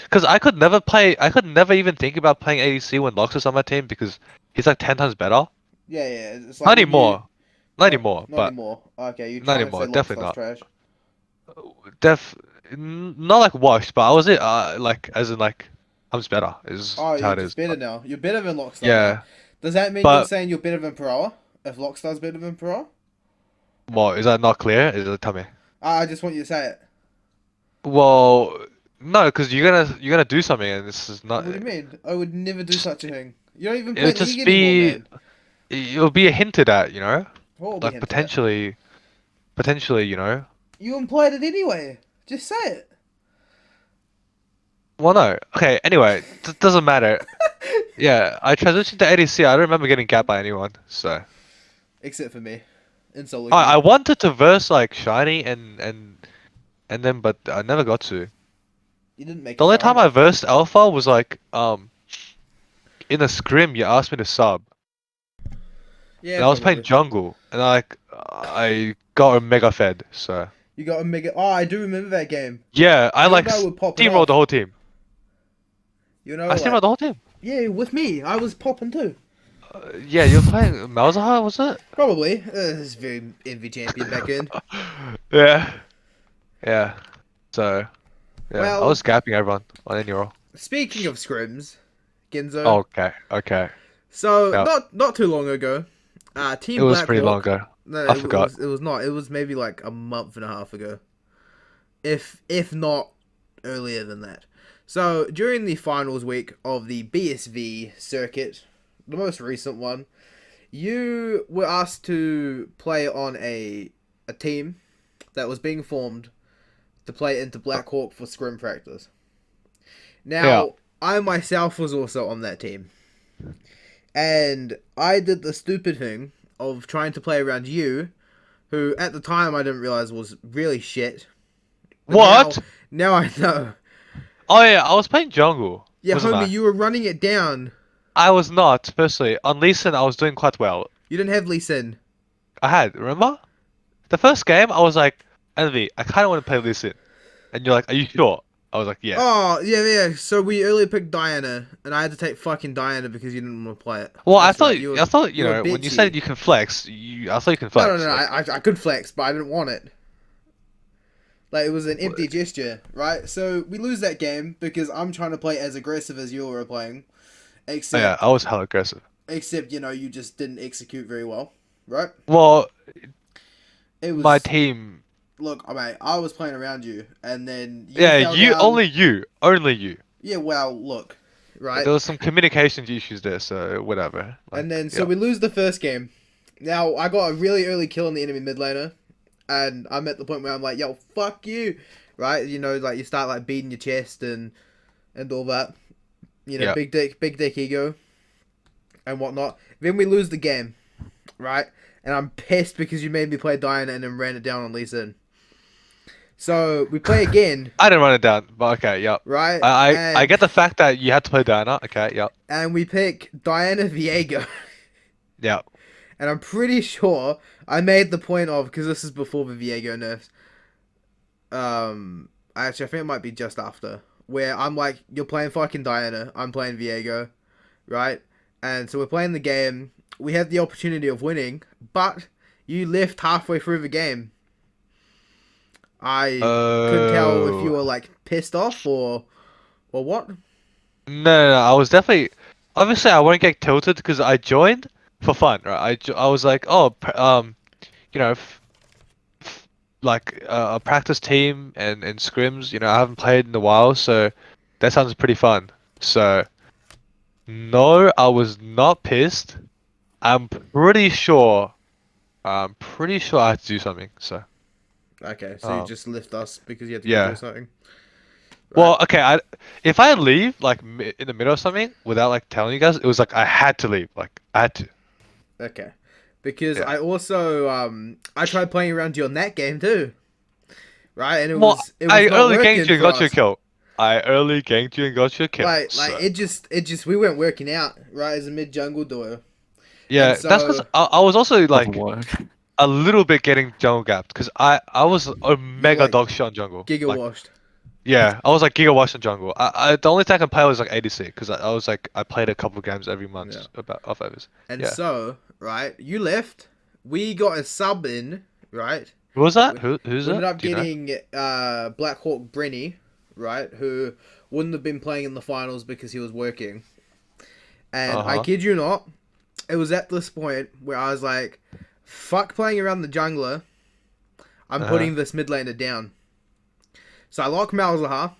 Because I could never even think about playing ADC when Lox is on my team because he's like 10 times better. yeah, it's like Not when you... anymore. Not anymore, Not but anymore. Okay, you not trying to say anymore, definitely Lockstar's not. trash? Not like washed, but I was it like as in like I'm just better is Oh, how you're it is. just better now. You're better than Lockstar now. Yeah, Does that mean you're but saying you're better than Peroa? If Lockstar's better than Peroa? well, is that not clear? Is it tell me? I just want you to say it. Well, no, because you're gonna do something, and this is not. What do you mean? I would never do Just such a thing. You don't even it'll play League just anymore, be man. it'll be hinted at, What will be like hinted at? potentially, You employed it anyway. Just say it. Well, no. Okay. Anyway, doesn't matter. Yeah, I transitioned to ADC. I don't remember getting gapped by anyone. So Except for me. In solo I queue. wanted to verse like Shiny and then, but I never got to. You didn't make The it only far time I enough. versed Alpha was like in a scrim. You asked me to sub, Yeah, and I was playing probably. jungle, and I got a mega fed. So You got a mega... Oh, I do remember that game. yeah, I You like and I would pop it steamrolled off. the whole team. You know, I like... steamrolled the whole team. Yeah, with me. I was popping too. Yeah, you're playing Malzahar, was it? Probably. This is very envy champion back in. Yeah, yeah. So yeah, I Well, was gapping everyone on any role. speaking of scrims, Genzo. Okay. So Yeah, not too long ago, it Team was pretty long Blackhawk. ago. No, I forgot. it was not. It was maybe like a month and a half ago, if not earlier than that. So during the finals week of the BSV circuit, the most recent one, you were asked to play on a team that was being formed to play into Blackhawk for scrim practice. Now, Yeah. I myself was also on that team. And I did the stupid thing of trying to play around you, who at the time I didn't realize was really shit. But What? Now I know. Oh yeah, I was playing jungle, Yeah, wasn't homie, I? you were running it down. I was not, firstly. On Lee Sin, I was doing quite well. You didn't have Lee Sin. I had, remember? The first game, I was like, Envy, I kind of want to play Lee Sin. And you're like, are you sure? I was like, yeah. Oh, yeah. So we earlier picked Diana, and I had to take fucking Diana because you didn't want to play it. Well, That's right, I thought, you were when you bitchy. said you can flex, I thought you can flex. No. I could flex, but I didn't want it. Like, it was an empty gesture, right? So we lose that game because I'm trying to play as aggressive as you were playing. Except, Yeah, I was hella aggressive. Except, you just didn't execute very well, right? Well, It was... my team... Look, mate, I was playing around you, and then you Yeah, fell down... only you. Yeah, well, look, right? There was some communication issues there, so whatever. And then, yeah. we lose the first game. Now, I got a really early kill on the enemy mid laner, and I'm at the point where I'm like, yo, fuck you, right? Like, you start, like, beating your chest and all that. Yeah. Big dick ego, and whatnot. Then we lose the game, right? And I'm pissed because you made me play Diana and then ran it down on Lee Sin. So, we play again. I didn't run it down, but okay, yep. Right? I get the fact that you had to play Diana. Okay, yep. And we pick Diana Viego. Yep. And I'm pretty sure I made the point of, because this is before the Viego nerfs. Actually, I think it might be just after. Where I'm like, you're playing fucking Diana, I'm playing Viego. Right? And so we're playing the game. We have the opportunity of winning, but you left halfway through the game. I couldn't tell if you were Oh. like pissed off or what. No, I was definitely. Obviously, I won't get tilted because I joined for fun, right? I was like, oh, you know, like a practice team and scrims. You know, I haven't played in a while, so that sounds pretty fun. So no, I was not pissed. I'm pretty sure. I'm pretty sure I had to do something. So Okay, so you just left us because you had to go do yeah. something. Right. Well, okay. If I leave like in the middle of something without like telling you guys, it was like I had to leave. Like I had to. Okay. Because Yeah. I also I tried playing around your net game too. Right? And it Well, was it was I not early ganked working you and for got you a us. kill. I early ganked you and got you a kill. Like So it just we weren't working out, right, as a mid jungle duo. And yeah, that's because so I was also Doesn't like work. a little bit getting jungle gapped because I was a you mega like dog shit on jungle. giga Like washed. yeah, I was like giga wash on jungle. The only thing I can play was like ADC because I was like I played a couple of games every month Yeah. about off overs. And Yeah. so, right, you left. We got a sub in, right? Who was that? We, Who's we ended that? up Do you know? getting Black Hawk Brenny, right, who wouldn't have been playing in the finals because he was working. And I Uh-huh. kid you not, it was at this point where I was like, fuck playing around the jungler. I'm Uh-huh. putting this mid laner down. So I lock Malzahar,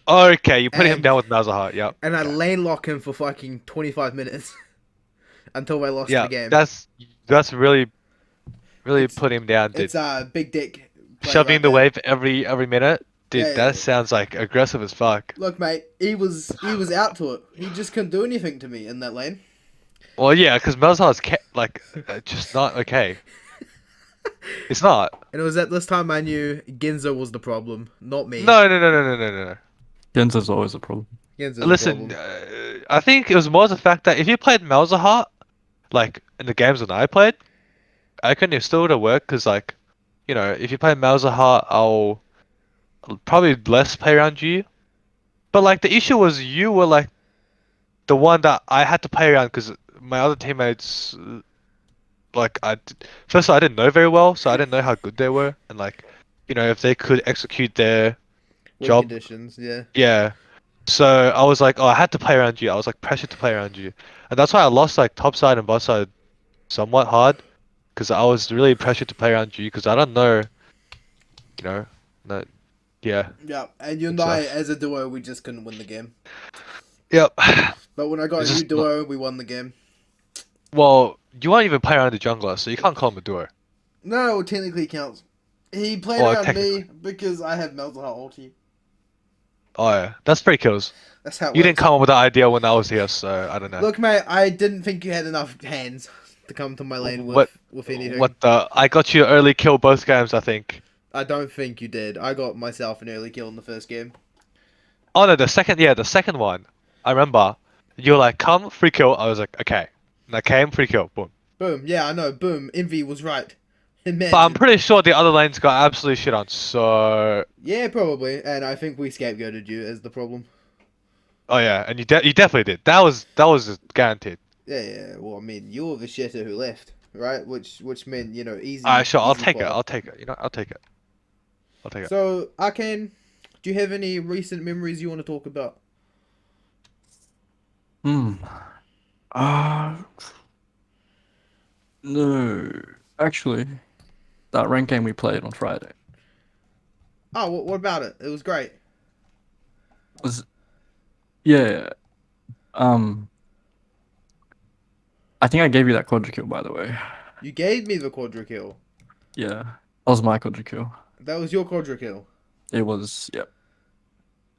Okay, you put him and down with Malzahar. Yep. and I Okay. lane lock him for fucking 25 minutes until I lost Yeah, the game. that's really It's put him down, dude. it's a big dick play Shoving right the there. wave every minute, dude. Yeah, That yeah. sounds like aggressive as fuck. Look, mate, he was out to it. He just couldn't do anything to me in that lane. Well, yeah, because Malzahar's like just not okay. It's not. And it was at this time I knew Genzo was the problem, not me. No. Genzo's always a problem. Genzo's the Listen, problem. I think it was more the fact that if you played Malzahar, like in the games that I played, I couldn't have still would have worked because like, you know, if you play Malzahar, I'll probably less play around you. But like the issue was you were like the one that I had to play around because my other teammates, like first of all, I didn't know very well, so I didn't know how good they were, and like, you know, if they could execute their Win job, conditions, yeah. yeah. So I was like, oh, I had to play around you. I was like pressured to play around you, and that's why I lost like top side and bot side somewhat hard, because I was really pressured to play around you because I don't know, you know, no, yeah, Yeah, and you and it's I, rough. as a duo, we just couldn't win the game. Yep. But when I got It's a new just not. duo, we won the game. Well, you won't even play around the jungler, so you can't call him a duo. No, it technically counts. He played Well, around technically. me because I have Malzahar ulti. Oh yeah, that's 3 kills. That's how it You didn't works. come up with that idea when I was here, so I don't know. Look, mate, I didn't think you had enough hands to come to my lane What? with anything. What the? I got you early kill both games, I think. I don't think you did. I got myself an early kill in the first game. Oh no, the second one. I remember. You were like, come, free kill. I was like, okay. And I came, free kill, boom. Boom. Yeah, I know. Boom. Envy was right. But I'm Imagine. pretty sure the other lanes got absolutely shit on, so... Yeah, probably. And I think we scapegoated you as the problem. Oh yeah, and you definitely did. That was guaranteed. Yeah. Well, I mean, you're the shitter who left, right? Which meant easy. Alright, sure, I'll easy take it, fire. I'll take it. You know, I'll take it. I'll take it. So, Arcane, do you have any recent memories you want to talk about? Hmm. Uh, no. Actually, that rank game we played on Friday Oh, what about it? It was great. was, yeah. Um, I think I gave you that quadra kill, by the way. You gave me the quadra kill. Yeah, that was my quadra kill. That was your quadra kill. It was, yep.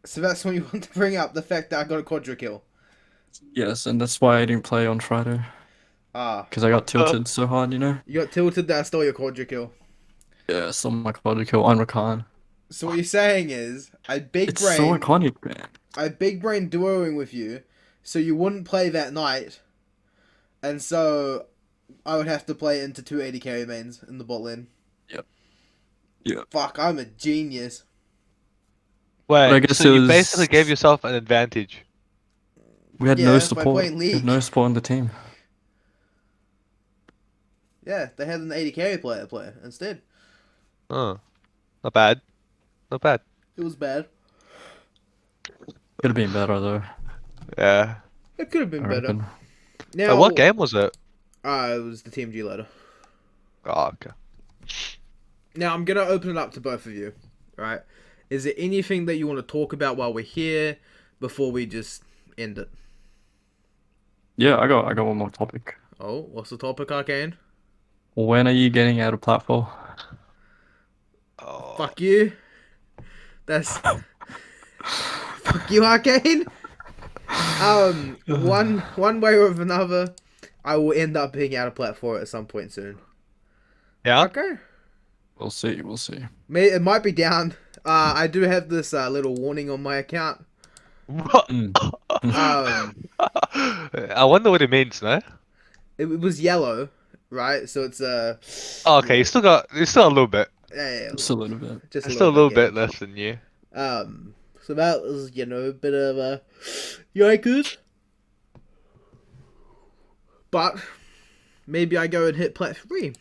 So that's when you want to bring up the fact that I got a quadra kill. Yes, and that's why I didn't play on Friday. Ah, Because I got tilted so hard, you know? you got tilted that I stole your quadra kill. Yeah, so my quadra kill on Rakan. So what you're saying is, It's so iconic, man. I big brain duoing with you, so you wouldn't play that night, and so I would have to play into 280 carry mains in the bot lane. Yep. Yep. Fuck, I'm a genius. Wait, I guess so it you was- basically gave yourself an advantage. We had Yeah, no by support. playing We had League. no support on the team. Yeah, they had an 80 carry player instead. Oh. Not bad. Not bad. It was bad. Could have been better though. Yeah. It could have been I better. reckon. Now, What game was it? it was the TMG letter. Oh, okay. Now I'm gonna open it up to both of you. Right? Is there anything that you want to talk about while we're here before we just end it? Yeah, I got one more topic. Oh, what's the topic, Arcane? When are you getting out of platform? Oh. Fuck you. That's fuck you, Arcane. One way or another, I will end up being out of platform at some point soon. Yeah. Okay. We'll see. We'll see. It might be down. I do have this little warning on my account. What? I wonder what it means, no? It was yellow, right? So it's Oh, okay, you still got a little bit. yeah, Just a little bit. just Still a little bit Gabe. less than you. So that was a bit of a yikers. But maybe I go and hit plat 3.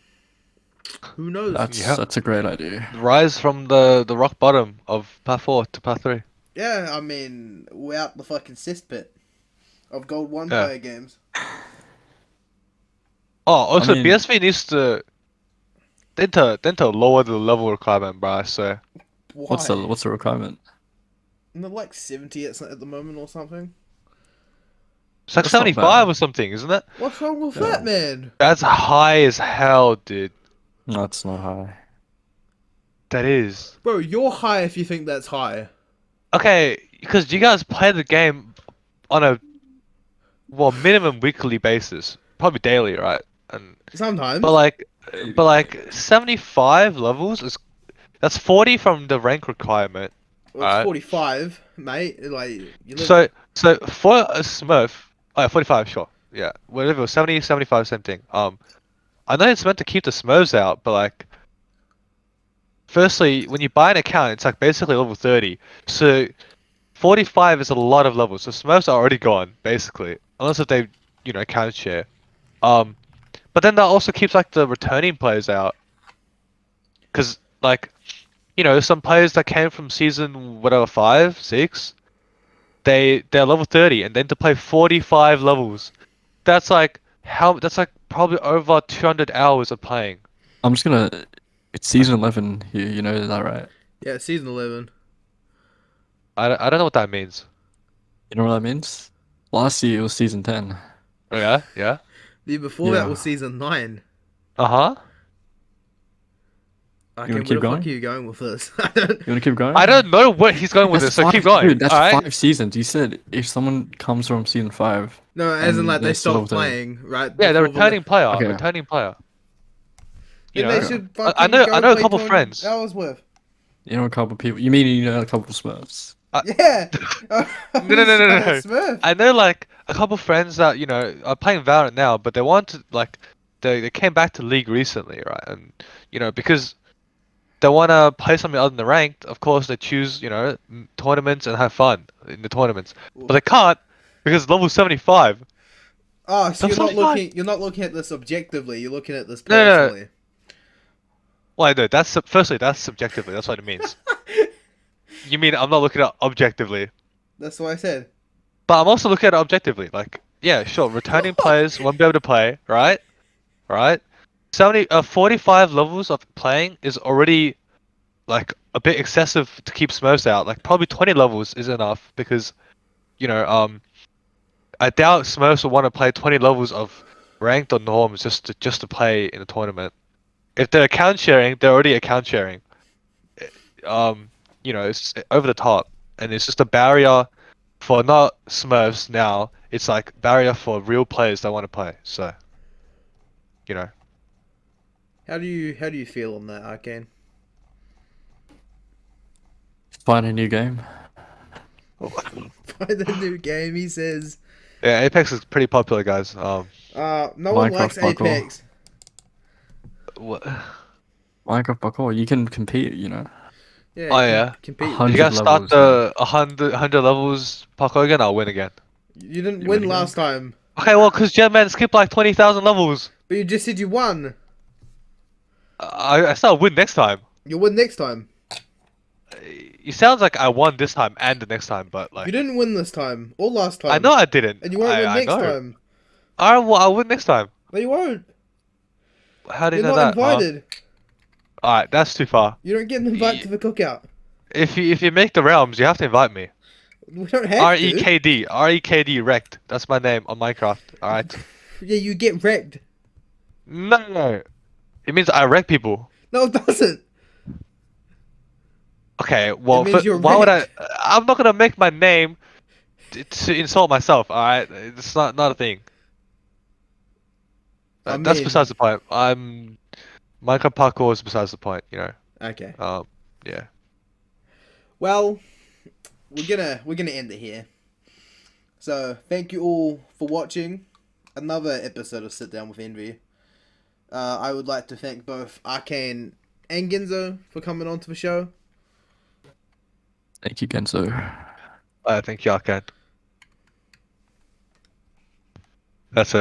Who knows? That's a great idea. Rise from the rock bottom of path 4 to path 3. Yeah, I mean, we're out the fucking cesspit of Gold 1 Yeah. player games. Oh, also mean- BSV needs to lower the level requirement, bro. So Why? What's the requirement? They're like 70 at the moment or something. it's like That's not 75 bad. or something, isn't it? What's wrong with Yeah. that, man? That's high as hell, dude. That's not high. That is. Bro, you're high if you think that's high. Okay, because you guys play the game on a minimum weekly basis, probably daily, right? And Sometimes. but like 75 levels that's 40 from the rank requirement. Well, it's alright. 45, mate. Like, you live... So for a Smurf, oh yeah, 45, sure, yeah, whatever, it was 70, 75, same thing. I know it's meant to keep the Smurfs out, but like, firstly, when you buy an account, it's like basically level 30. So 45 is a lot of levels. So Smurfs are already gone, basically, unless if they, account share. But then that also keeps like the returning players out, because like, some players that came from season whatever 5, 6, they're level 30, and then to play 45 levels, that's like probably over 200 hours of playing. I'm just gonna. It's season 11 here. You know that, right? Yeah, season 11. I don't know what that means. You know what that means? Last year it was season 10. Oh, yeah. The year before that Yeah. was season 9. Uh-huh. Okay, wanna where keep the going? fuck are you going with this? I don't... You wanna keep going? I don't know where he's going with this, so keep going. Dude, that's alright? 5 seasons. You said if someone comes from season 5. No, as in And like they they're still stopped level 30. playing, right? Yeah, they're before the- returning player. Okay. Returning player. You Then they know? should I fucking know go a play couple 200 friends. hours worth. You know a couple people. You mean a couple Smurfs? Yeah. No. Smurf. I know like a couple friends that are playing Valorant now, but they want to like they came back to League recently, right? And because they want to play something other than the ranked, of course they choose tournaments and have fun in the tournaments, but they can't because level 75. Oh, so That's you're not 75. you're not looking at this objectively. You're looking at this No, no, no. personally. Well, I know that's subjectively. That's what it means. You mean I'm not looking at it objectively? That's what I said. But I'm also looking at it objectively. Like, yeah, sure, returning players won't be able to play, right? Right? 45 levels of playing is already like a bit excessive to keep Smurfs out. Like, probably 20 levels is enough because, I doubt Smurfs will want to play 20 levels of ranked or norms just to play in a tournament. If they're account sharing, they're already account sharing. It's over the top, and it's just a barrier for not Smurfs now. It's like barrier for real players that want to play. So, How do you feel on that, Arcane? Find a new game. By the new game, he says. Yeah, Apex is pretty popular, guys. No one likes Minecraft parkour. Apex. What? Minecraft parkour. You can compete. Yeah. Oh, you yeah. Compete. If 100 you guys start levels, the 100 levels parkour again, I'll win again. You didn't You win win last time, Okay, well, because Jetman skipped like 20,000 levels. but you just said you won. I still win next time. You'll win next time. it sounds like I won this time and the next time, but You like didn't win this time or last time. I know I didn't. And you won't win I next know. time. I'll win next time. No, you won't. How do you You're know not that? Huh? invited. Alright, that's too far. You don't get an invite Y- to the cookout. If you make the realms, you have to invite me. We don't have to. REKD wrecked. That's my name on Minecraft. Alright. Yeah, you get wrecked. No. It means I wreck people. No, it doesn't. Okay, well, means you're why would I? wrecked. I'm not gonna make my name to insult myself. All right, it's not a thing. I That's mean, besides the point. Minecraft parkour is besides the point. You know. okay. Yeah. Well, we're gonna end it here. So thank you all for watching another episode of Sit Down with Envy. I would like to thank both Arcane and Genzo for coming on to the show. Thank you, Genzo. I think y'all can. That's it.